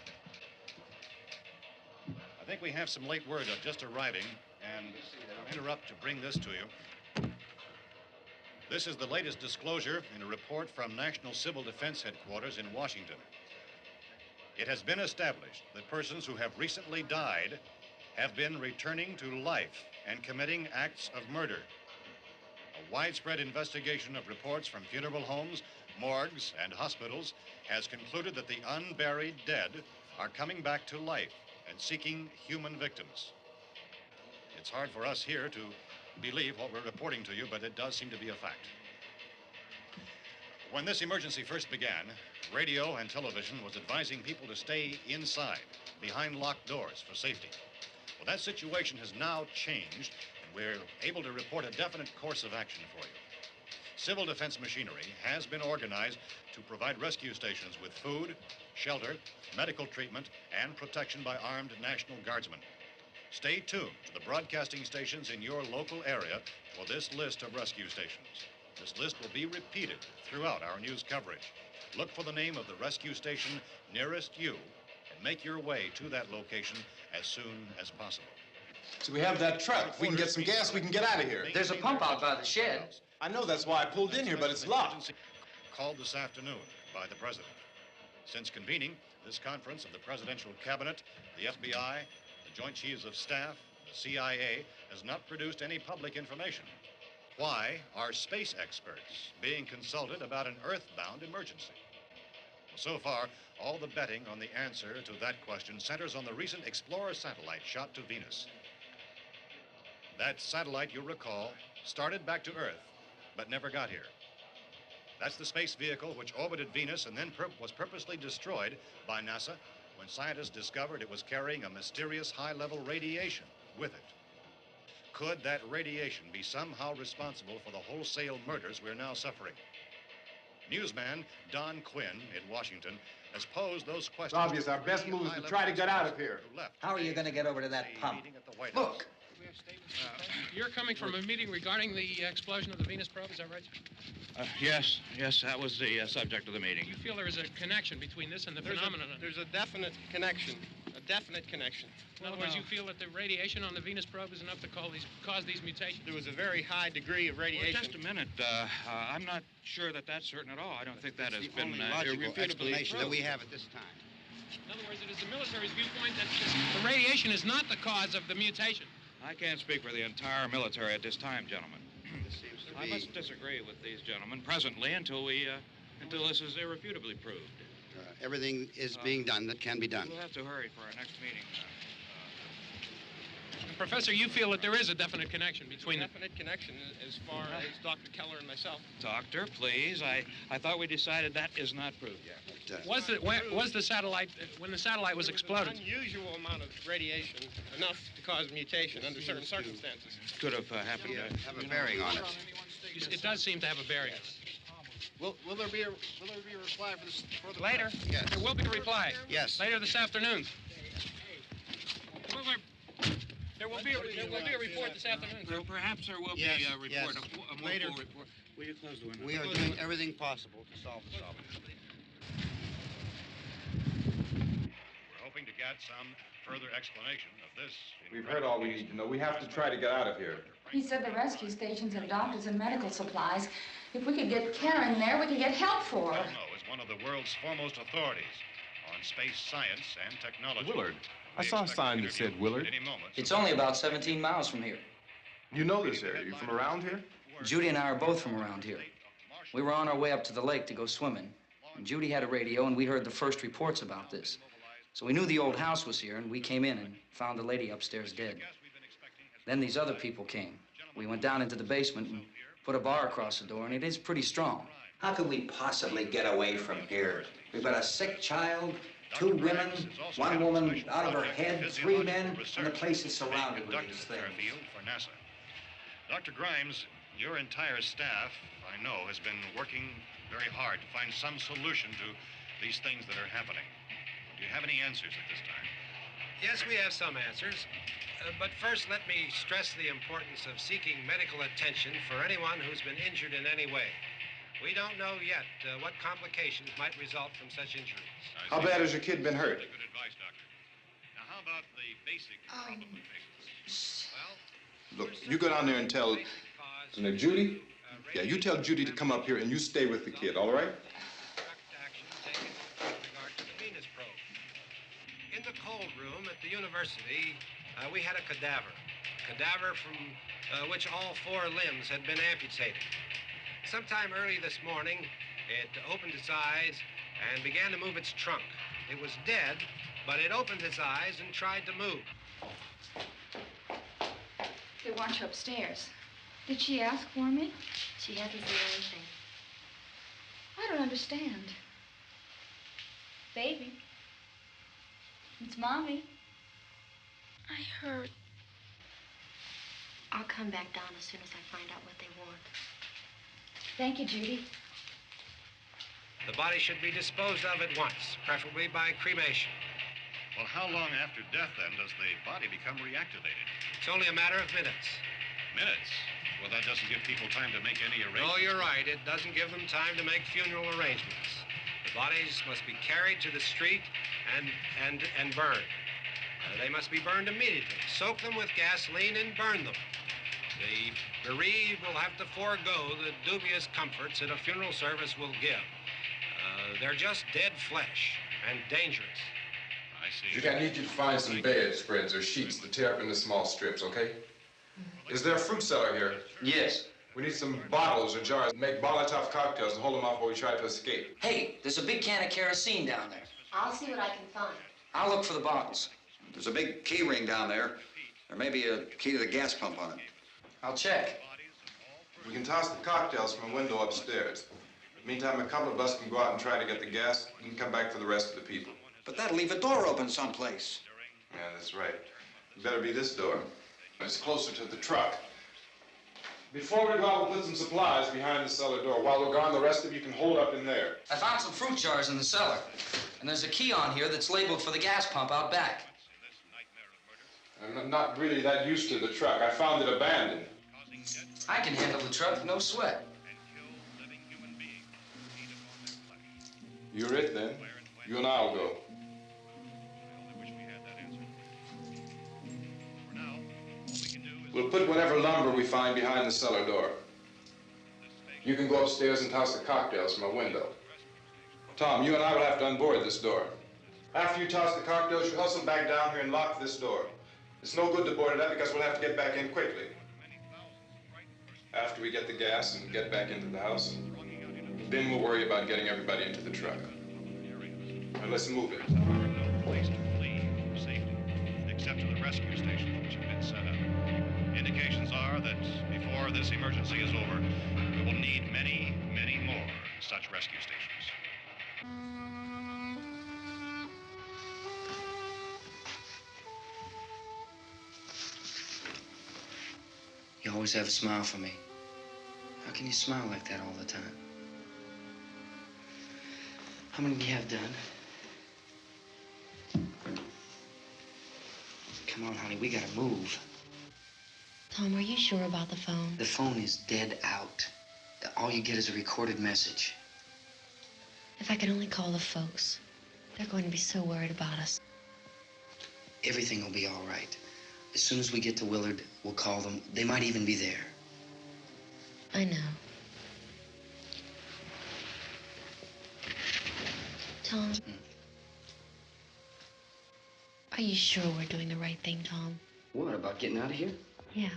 I think we have some late word of just arriving, and I'll interrupt to bring this to you. This is the latest disclosure in a report from National Civil Defense Headquarters in Washington. It has been established that persons who have recently died have been returning to life and committing acts of murder. A widespread investigation of reports from funeral homes, morgues, and hospitals has concluded that the unburied dead are coming back to life and seeking human victims. It's hard for us here to believe what we're reporting to you, but it does seem to be a fact. When this emergency first began, radio and television was advising people to stay inside, behind locked doors for safety. Well, that situation has now changed, and we're able to report a definite course of action for you. Civil defense machinery has been organized to provide rescue stations with food, shelter, medical treatment, and protection by armed National Guardsmen. Stay tuned to the broadcasting stations in your local area for this list of rescue stations. This list will be repeated throughout our news coverage. Look for the name of the rescue station nearest you and make your way to that location as soon as possible. So we have that truck. If we can get some gas, we can get out of here. There's a pump out by the shed. I know, that's why I pulled in here, but it's locked. Called this afternoon by the president. Since convening this conference of the presidential cabinet, the FBI, the Joint Chiefs of Staff, the CIA has not produced any public information. Why are space experts being consulted about an earthbound emergency? Well, so far, all the betting on the answer to that question centers on the recent Explorer satellite shot to Venus. That satellite, you'll recall, started back to Earth, but never got here. That's the space vehicle which orbited Venus and then was purposely destroyed by NASA when scientists discovered it was carrying a mysterious high-level radiation with it. Could that radiation be somehow responsible for the wholesale murders we're now suffering? Newsman Don Quinn in Washington has posed those questions. It's obvious our best move is to try to get out of here. How are you going to get over to that pump? Look! You're coming from a meeting regarding the explosion of the Venus probe, is that right? Yes, that was the subject of the meeting. You feel there is a connection between this and the phenomenon? There's a definite connection. In other words, you feel that the radiation on the Venus probe is enough to cause these mutations? There was a very high degree of radiation. Well, just a minute. I'm not sure that that's certain at all. I don't think that has been logical explanation that we have at this time. In other words, it is the military's viewpoint that the radiation is not the cause of the mutation. I can't speak for the entire military at this time, gentlemen. I must disagree with these gentlemen presently until this is irrefutably proved. Everything is being done that can be done. We'll have to hurry for our next meeting. Professor, you feel that there is a definite connection between the... Definite connection as far as Dr. Keller and myself. Doctor, please. I thought we decided that is not proved yet. Was the satellite, when the satellite was exploded? An unusual amount of radiation, enough to cause mutation under certain circumstances. Could have happened. Have a bearing on it. It does seem to have a bearing. Will there be a reply for this? For the Later? Yes. There will be a reply. Yes. Later this afternoon. There will be a report this afternoon. Well, perhaps there will be a report, yes. a more Later. full report. Will you close the window? We are doing everything possible to solve the problem. We're hoping to get some further explanation of this. We've heard all we need to know. We have to try to get out of here. He said the rescue stations have doctors and medical supplies. If we could get care in there, we could get help for her. Romero is one of the world's foremost authorities on space science and technology. Willard. I saw a sign that said Willard. It's only about 17 miles from here. You know this area. You from around here? Judy and I are both from around here. We were on our way up to the lake to go swimming. And Judy had a radio, and we heard the first reports about this. So we knew the old house was here, and we came in and found the lady upstairs dead. Then these other people came. We went down into the basement and put a bar across the door, and it is pretty strong. How could we possibly get away from here? We've got a sick child, 2 women, 1 woman out of her head, 3 men, and the place is surrounded with these things. For NASA. Dr. Grimes, your entire staff, I know, has been working very hard to find some solution to these things that are happening. Do you have any answers at this time? Yes, we have some answers. But first, let me stress the importance of seeking medical attention for anyone who's been injured in any way. We don't know yet what complications might result from such injuries. How bad has your kid been hurt? Good advice, Doctor. Now, how about the basic problem we face? Well, Look, you go down there and tell... What's her name, Judy? Yeah, you tell Judy to come up here and you stay with the kid, all right? In the cold room at the university, we had a cadaver from which all 4 limbs had been amputated. Sometime early this morning, it opened its eyes and began to move its trunk. It was dead, but it opened its eyes and tried to move. They want you upstairs. Did she ask for me? She hasn't said anything. I don't understand. Baby. It's Mommy. I heard. I'll come back down as soon as I find out what they want. Thank you, Judy. The body should be disposed of at once, preferably by cremation. Well, how long after death, then, does the body become reactivated? It's only a matter of minutes. Minutes? Well, that doesn't give people time to make any arrangements. No, you're right. It doesn't give them time to make funeral arrangements. The bodies must be carried to the street and burned. They must be burned immediately. Soak them with gasoline and burn them. The bereaved will have to forego the dubious comforts that a funeral service will give. They're just dead flesh and dangerous. I see. Judy, I need you to find some bedspreads or sheets to tear up into small strips, okay? Is there a fruit cellar here? Yes. We need some bottles or jars to make Molotov cocktails and hold them off while we try to escape. Hey, there's a big can of kerosene down there. I'll see what I can find. I'll look for the bottles. There's a big key ring down there. There may be a key to the gas pump on it. I'll check. We can toss the cocktails from a window upstairs. Meantime, a couple of us can go out and try to get the gas and come back for the rest of the people. But that'll leave a door open someplace. Yeah, that's right. It better be this door. It's closer to the truck. Before we go out, we'll put some supplies behind the cellar door. While we're gone, the rest of you can hold up in there. I found some fruit jars in the cellar. And there's a key on here that's labeled for the gas pump out back. I'm not really that used to the truck. I found it abandoned. I can handle the truck, no sweat. You're it, then. You and I'll go. We'll put whatever lumber we find behind the cellar door. You can go upstairs and toss the cocktails from a window. Tom, you and I will have to unboard this door. After you toss the cocktails, you hustle back down here and lock this door. It's no good to board it up because we'll have to get back in quickly. After we get the gas and get back into the house, then we'll worry about getting everybody into the truck. Now let's move it. Place to flee for safety, except to the rescue stations which have been set up. Indications are that before this emergency is over, we will need many, many more such rescue stations. You always have a smile for me. How can you smile like that all the time? How many do you have done? Come on, honey, we gotta move. Tom, are you sure about the phone? The phone is dead out. All you get is a recorded message. If I could only call the folks. They're going to be so worried about us. Everything will be all right. As soon as we get to Willard, we'll call them. They might even be there. I know. Tom, are you sure we're doing the right thing, Tom? What, about getting out of here? Yeah.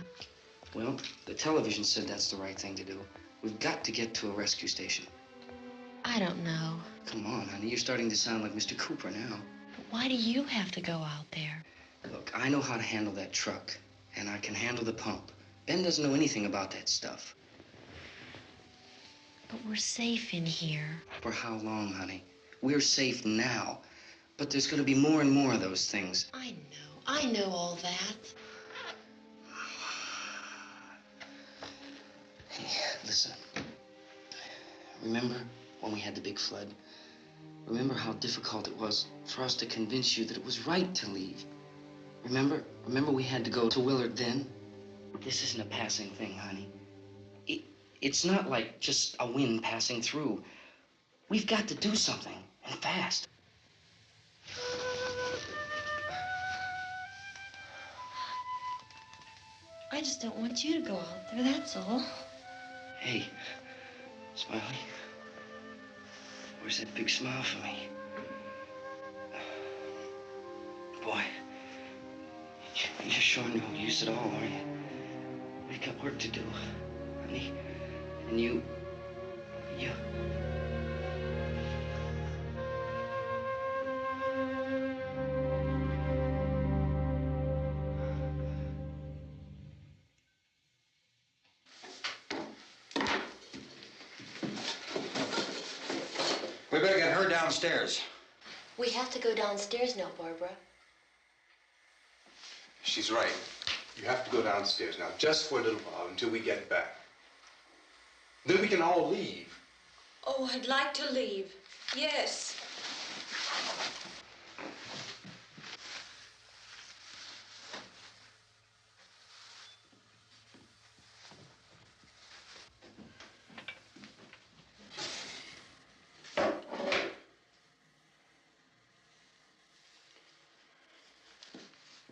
Well, the television said that's the right thing to do. We've got to get to a rescue station. I don't know. Come on, honey, you're starting to sound like Mr. Cooper now. But why do you have to go out there? Look, I know how to handle that truck, and I can handle the pump. Ben doesn't know anything about that stuff. But we're safe in here. For how long, honey? We're safe now, but there's going to be more and more of those things. I know all that. Hey, listen. Remember when we had the big flood? Remember how difficult it was for us to convince you that it was right to leave? Remember we had to go to Willard then? This isn't a passing thing, honey. It's not like just a wind passing through. We've got to do something, and fast. I just don't want you to go out there, that's all. Hey, Smiley, where's that big smile for me? Boy, you're showing no use at all, aren't you? We've got work to do, honey. And you... We better get her downstairs. We have to go downstairs now, Barbara. She's right. You have to go downstairs now, just for a little while, until we get back. Then we can all leave. Oh, I'd like to leave. Yes.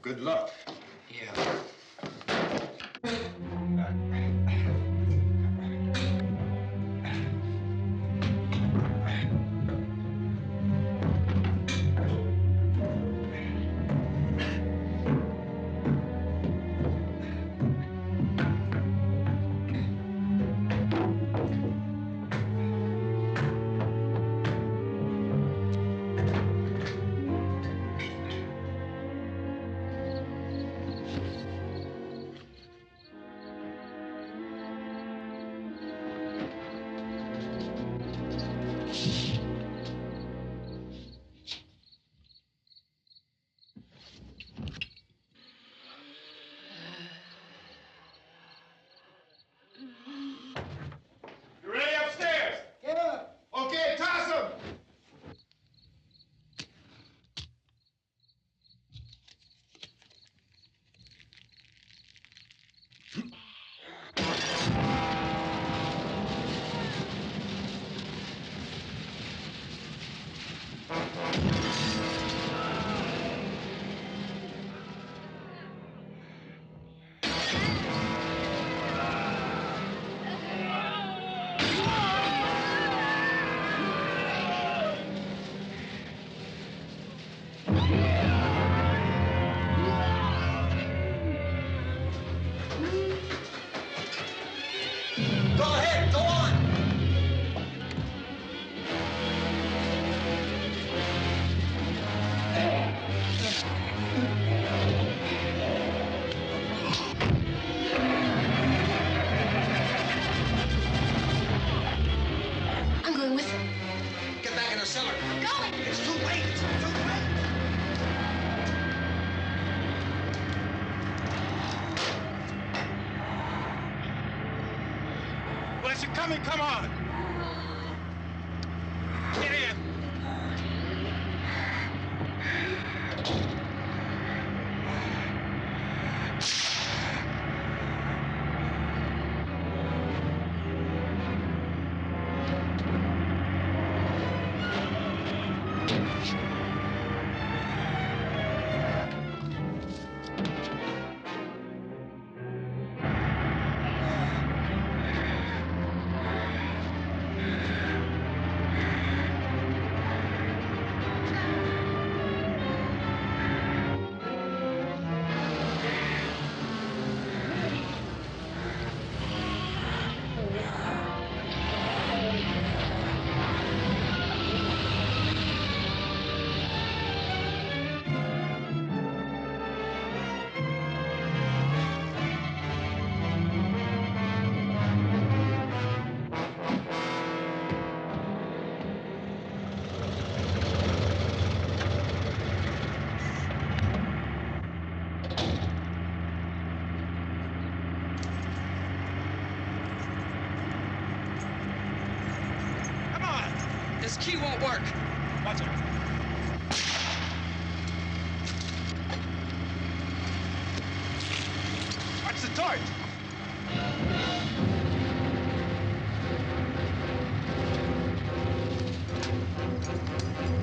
Good luck. Yeah. you're coming, come on! Get in! This key won't work. Watch it. Watch the torch.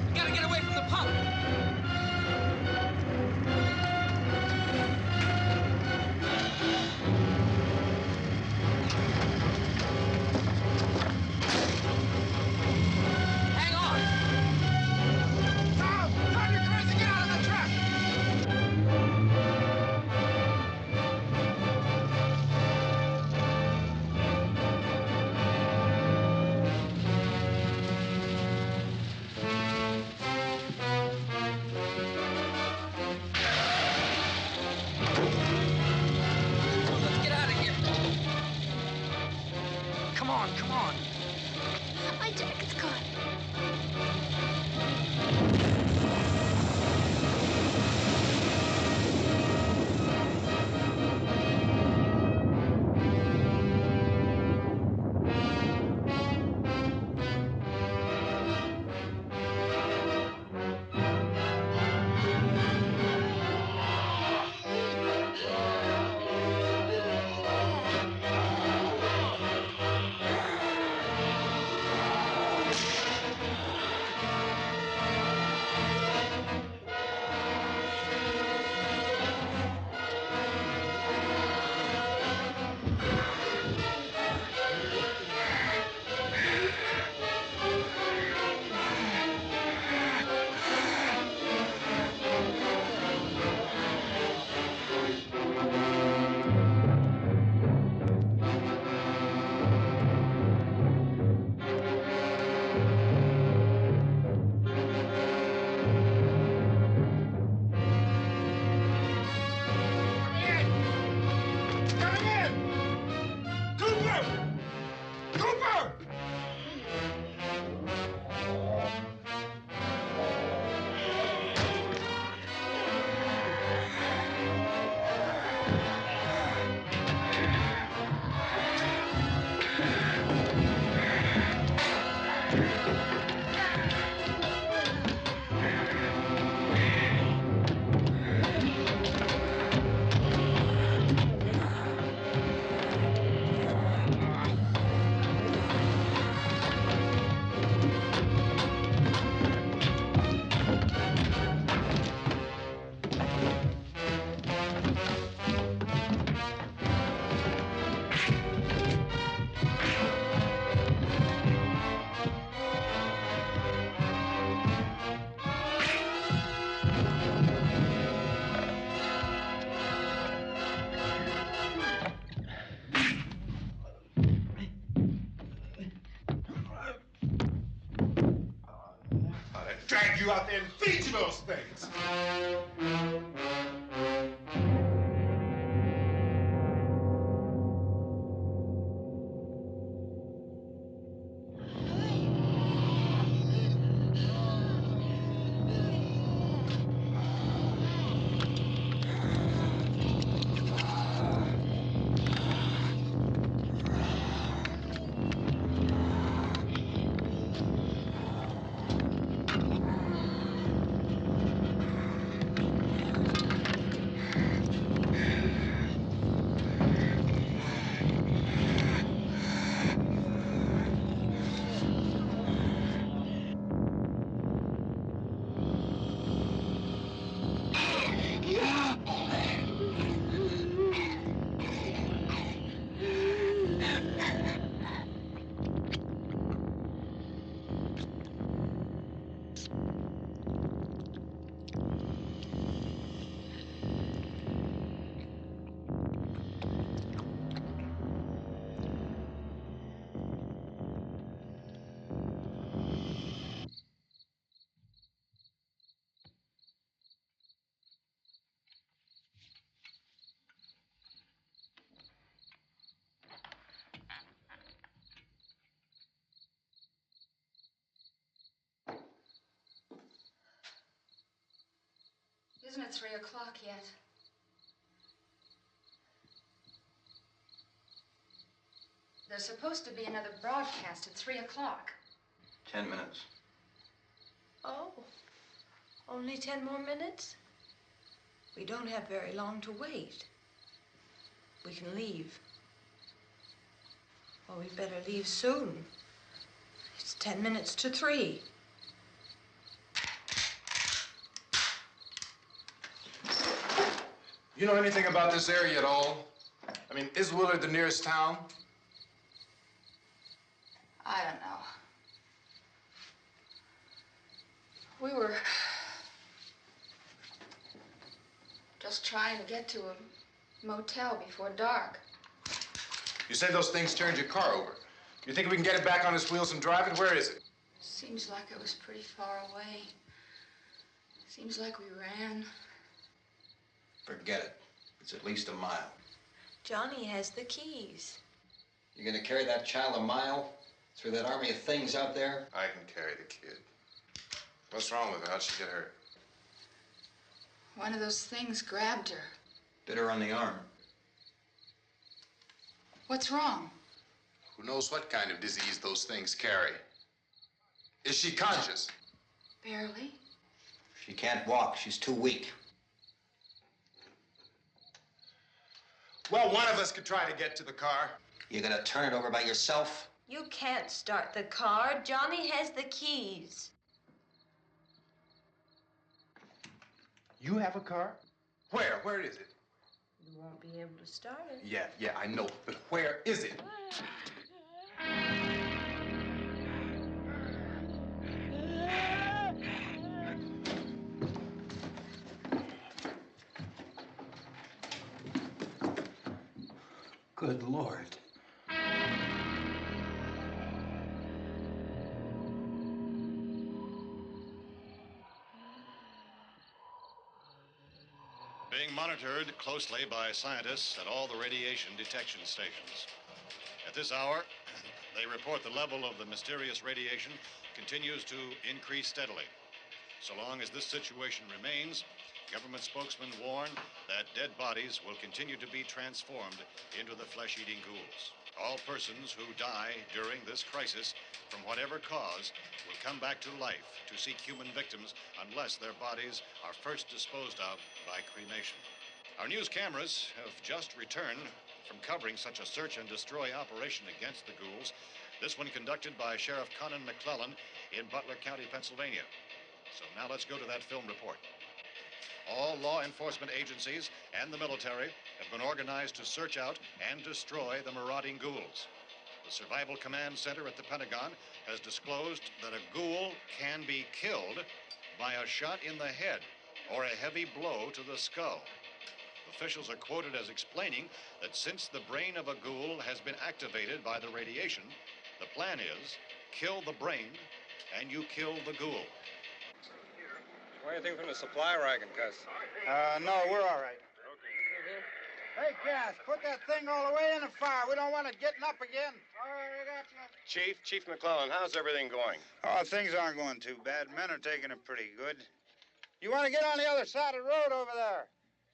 We gotta get away from the pump. Hang on. Tom! Drive your cars and get out of the truck! Let's get out of here. Come on, come on. My jacket's caught. Drag you out there and feed you those things. Isn't it 3 o'clock yet? There's supposed to be another broadcast at 3 o'clock. 10 minutes. Oh, only 10 more minutes? We don't have very long to wait. We can leave. Well, we'd better leave soon. It's 10 minutes to 3. You know anything about this area at all? I mean, is Willard the nearest town? I don't know. We were just trying to get to a motel before dark. You say those things turned your car over. You think we can get it back on its wheels and drive it? Where is it? Seems like it was pretty far away. Seems like we ran. Forget it. It's at least a mile. Johnny has the keys. You're gonna carry that child a mile through that army of things out there? I can carry the kid. What's wrong with her? How'd she get hurt? One of those things grabbed her. Bit her on the arm. What's wrong? Who knows what kind of disease those things carry? Is she conscious? Barely. She can't walk. She's too weak. Well, one of us could try to get to the car. You gonna turn it over by yourself? You can't start the car. Johnny has the keys. You have a car? Where? Where is it? You won't be able to start it. Yeah, I know. But where is it? Good Lord. Being monitored closely by scientists at all the radiation detection stations. At this hour, they report the level of the mysterious radiation continues to increase steadily. So long as this situation remains, government spokesmen warn that dead bodies will continue to be transformed into the flesh-eating ghouls. All persons who die during this crisis, from whatever cause, will come back to life to seek human victims unless their bodies are first disposed of by cremation. Our news cameras have just returned from covering such a search and destroy operation against the ghouls, this one conducted by Sheriff Conan McClellan in Butler County, Pennsylvania. So now let's go to that film report. All law enforcement agencies and the military have been organized to search out and destroy the marauding ghouls. The Survival Command Center at the Pentagon has disclosed that a ghoul can be killed by a shot in the head or a heavy blow to the skull. Officials are quoted as explaining that since the brain of a ghoul has been activated by the radiation, the plan is kill the brain and you kill the ghoul. Want anything from the supply wagon, Gus? No, we're all right. Hey, Cass, put that thing all the way in the fire. We don't want it getting up again. All right, I got you. Chief McClellan, how's everything going? Oh, things aren't going too bad. Men are taking it pretty good. You want to get on the other side of the road over there?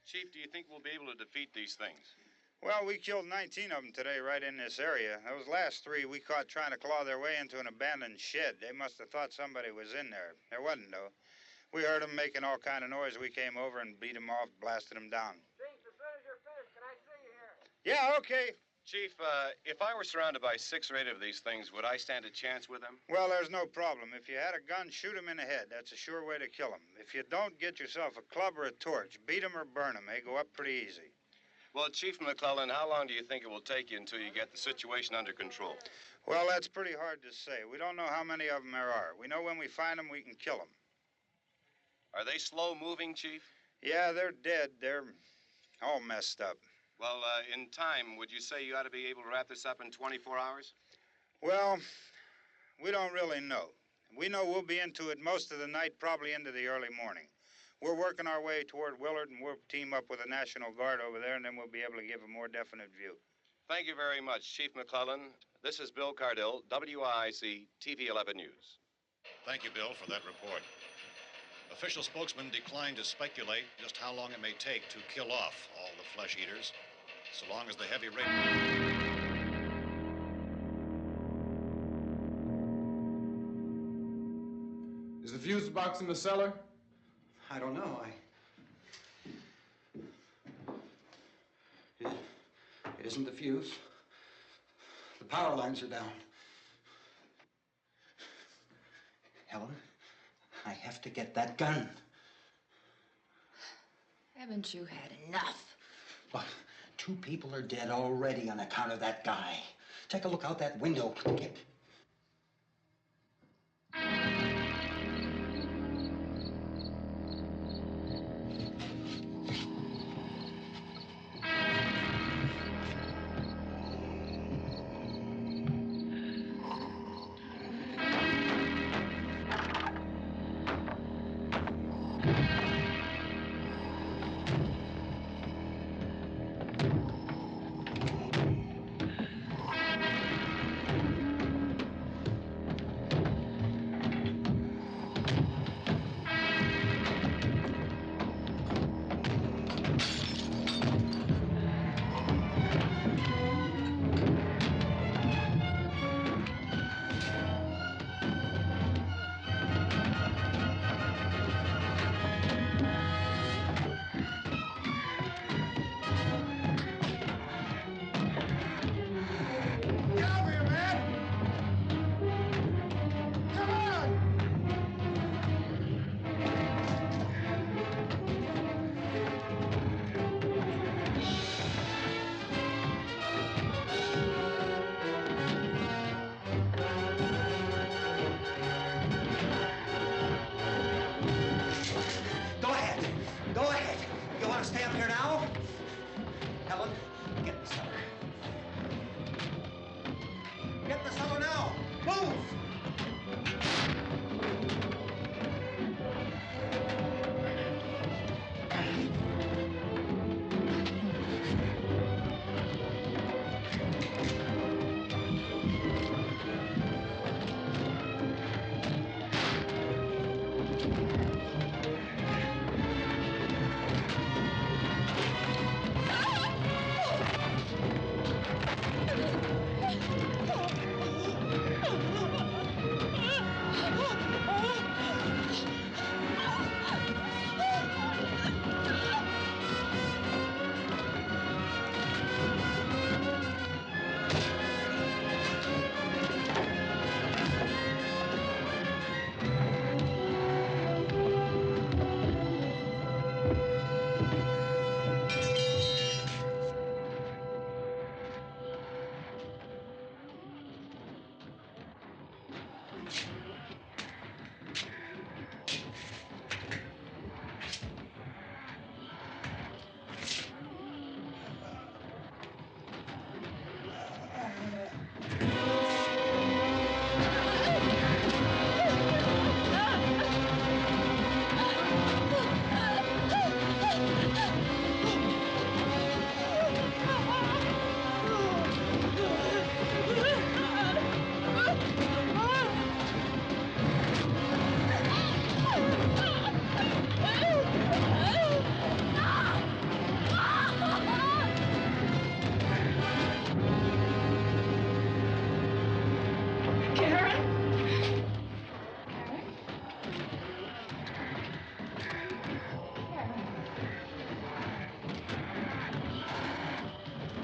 Chief, do you think we'll be able to defeat these things? Well, we killed 19 of them today right in this area. Those last 3 we caught trying to claw their way into an abandoned shed. They must have thought somebody was in there. There wasn't, though. We heard them making all kind of noise. We came over and beat them off, blasted them down. Chief, as soon as you're finished, can I see you here? Yeah, okay. Chief, if I were surrounded by 6 or 8 of these things, would I stand a chance with them? Well, there's no problem. If you had a gun, shoot them in the head. That's a sure way to kill them. If you don't, get yourself a club or a torch. Beat them or burn them. They go up pretty easy. Well, Chief McClellan, how long do you think it will take you until you get the situation under control? Well, that's pretty hard to say. We don't know how many of them there are. We know when we find them, we can kill them. Are they slow-moving, Chief? Yeah, they're dead. They're all messed up. Well, in time, would you say you ought to be able to wrap this up in 24 hours? Well, we don't really know. We know we'll be into it most of the night, probably into the early morning. We're working our way toward Willard, and we'll team up with the National Guard over there, and then we'll be able to give a more definite view. Thank you very much, Chief McClellan. This is Bill Cardill, WIC TV 11 News. Thank you, Bill, for that report. Official spokesman declined to speculate just how long it may take to kill off all the flesh eaters, so long as the heavy rain... Is the fuse box in the cellar? I don't know. It isn't the fuse. The power lines are down. Helen, I have to get that gun. Haven't you had enough? But 2 people are dead already on account of that guy. Take a look out that window. Get... Go ahead. You want to stay up here now? Helen, get in the cellar. Get in the cellar now. Move!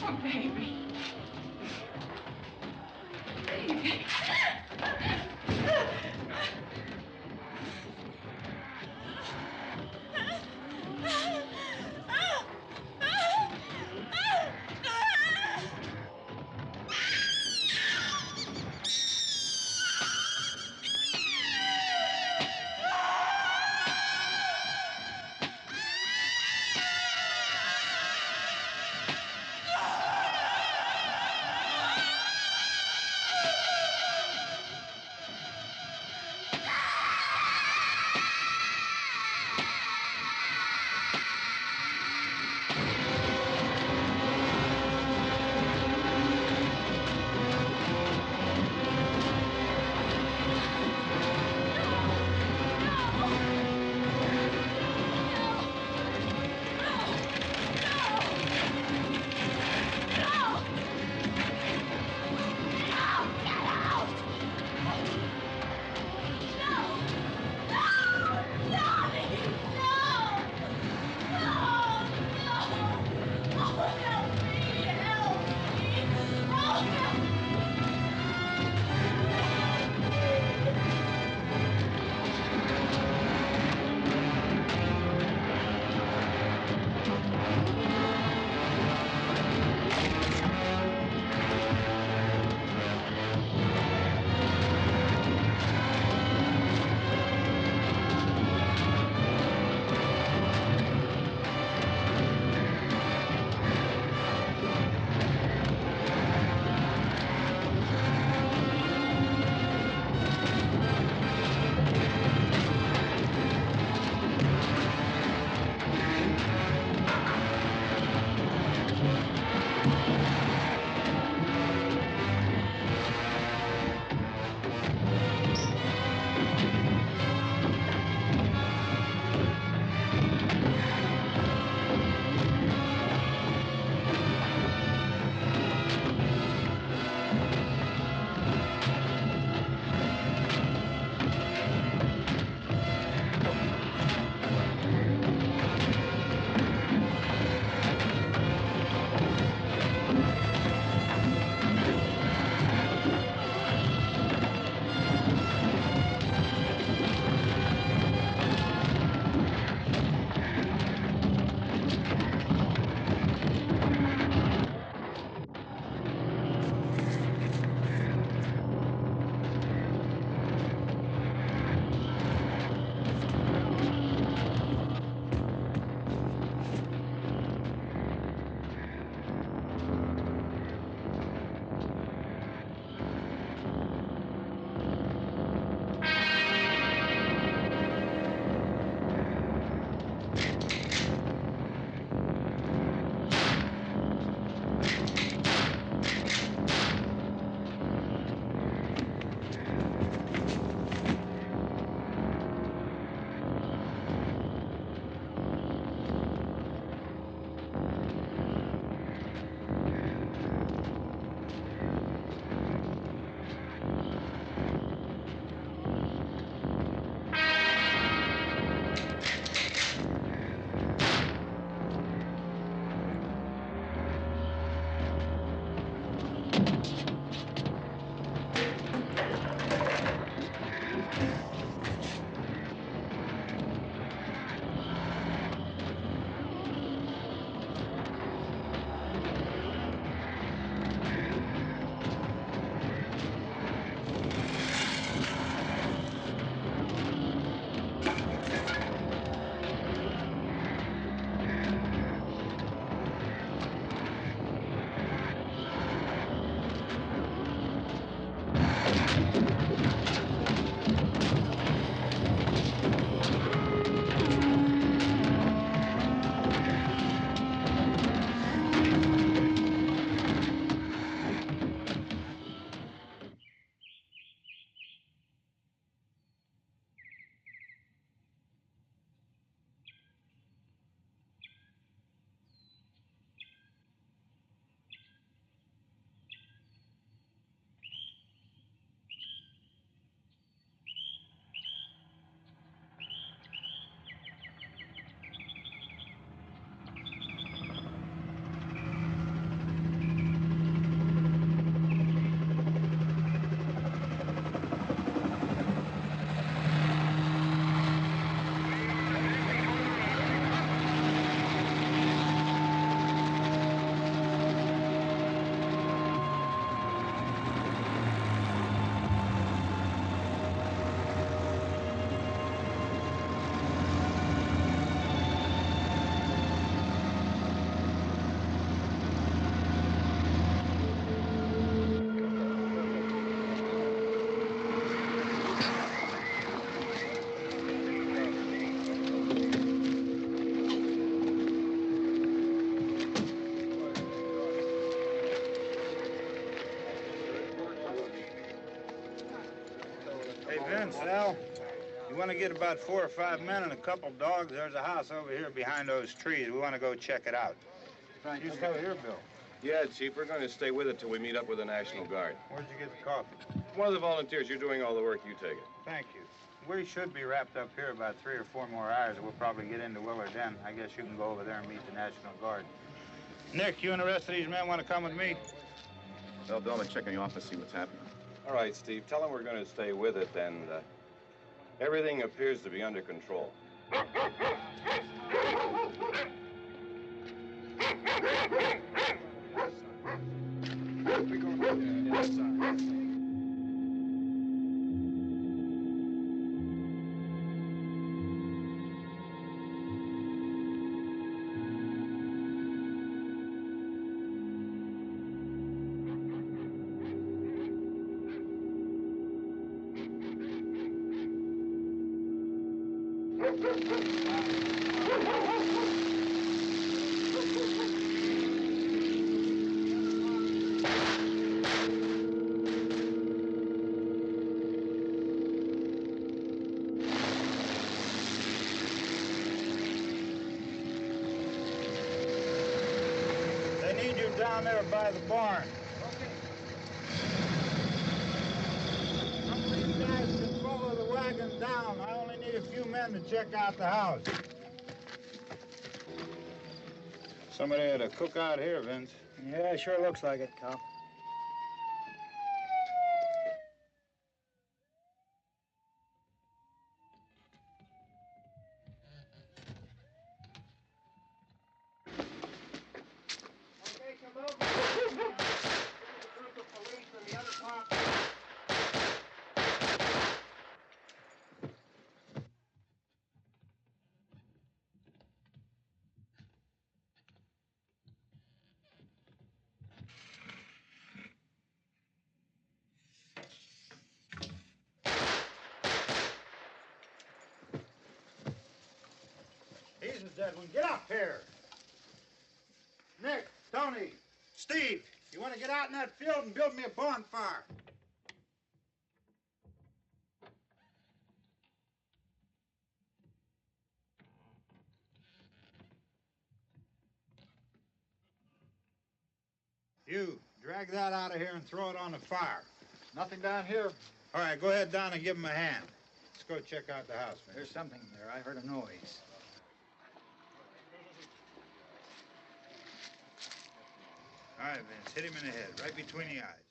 Oh, baby. Baby. Sal, you want to get about 4 or 5 men and a couple dogs? There's a house over here behind those trees. We want to go check it out. You still here, Bill? Yeah, Chief, we're going to stay with it till we meet up with the National Guard. Where'd you get the coffee? One of the volunteers. You're doing all the work. You take it. Thank you. We should be wrapped up here about 3 or 4 more hours. We'll probably get into Willard then. I guess you can go over there and meet the National Guard. Nick, you and the rest of these men want to come with me? Well, Bill, I'm checking the office, see what's happening. All right, Steve. Tell them we're going to stay with it, and everything appears to be under control. They need you down there by the barn. Some of these guys can follow the wagon down. I only need a few men to check out the house. Somebody had a cookout here, Vince. Yeah, sure looks like it, Cal. He's the dead one. Get up here. Nick, Tony, Steve, you want to get out in that field and build me a bonfire? You, drag that out of here and throw it on the fire. Nothing down here. All right, go ahead down and give him a hand. Let's go check out the house, man. There's something there. I heard a noise. All right, Vince, hit him in the head, right between the eyes.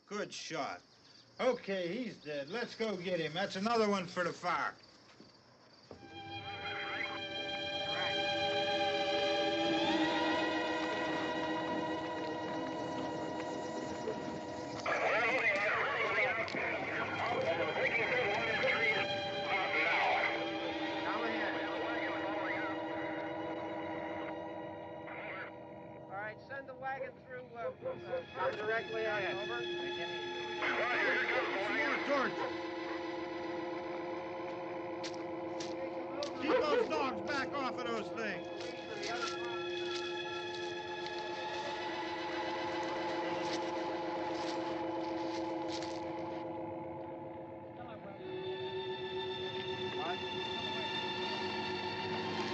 Good shot. Okay, he's dead. Let's go get him. That's another one for the fire. Send the wagon through directly out. Over. More torches. Keep those dogs back off of those things.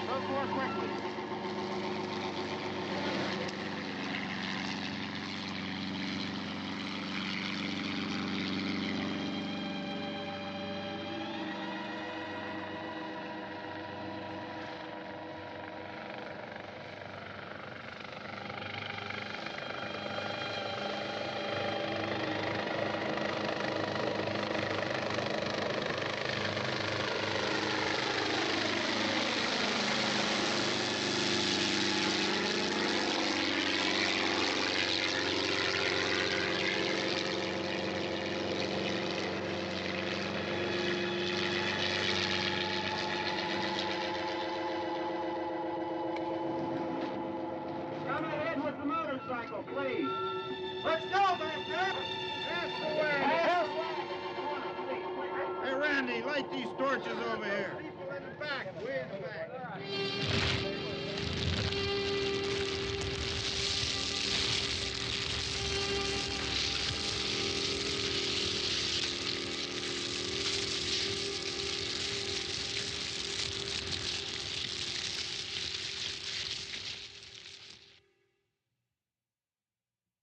Go more quickly. motorcycle, please. Let's go back there. That's the way. Hey, Randy, light these torches over here. People in the back, way in the back.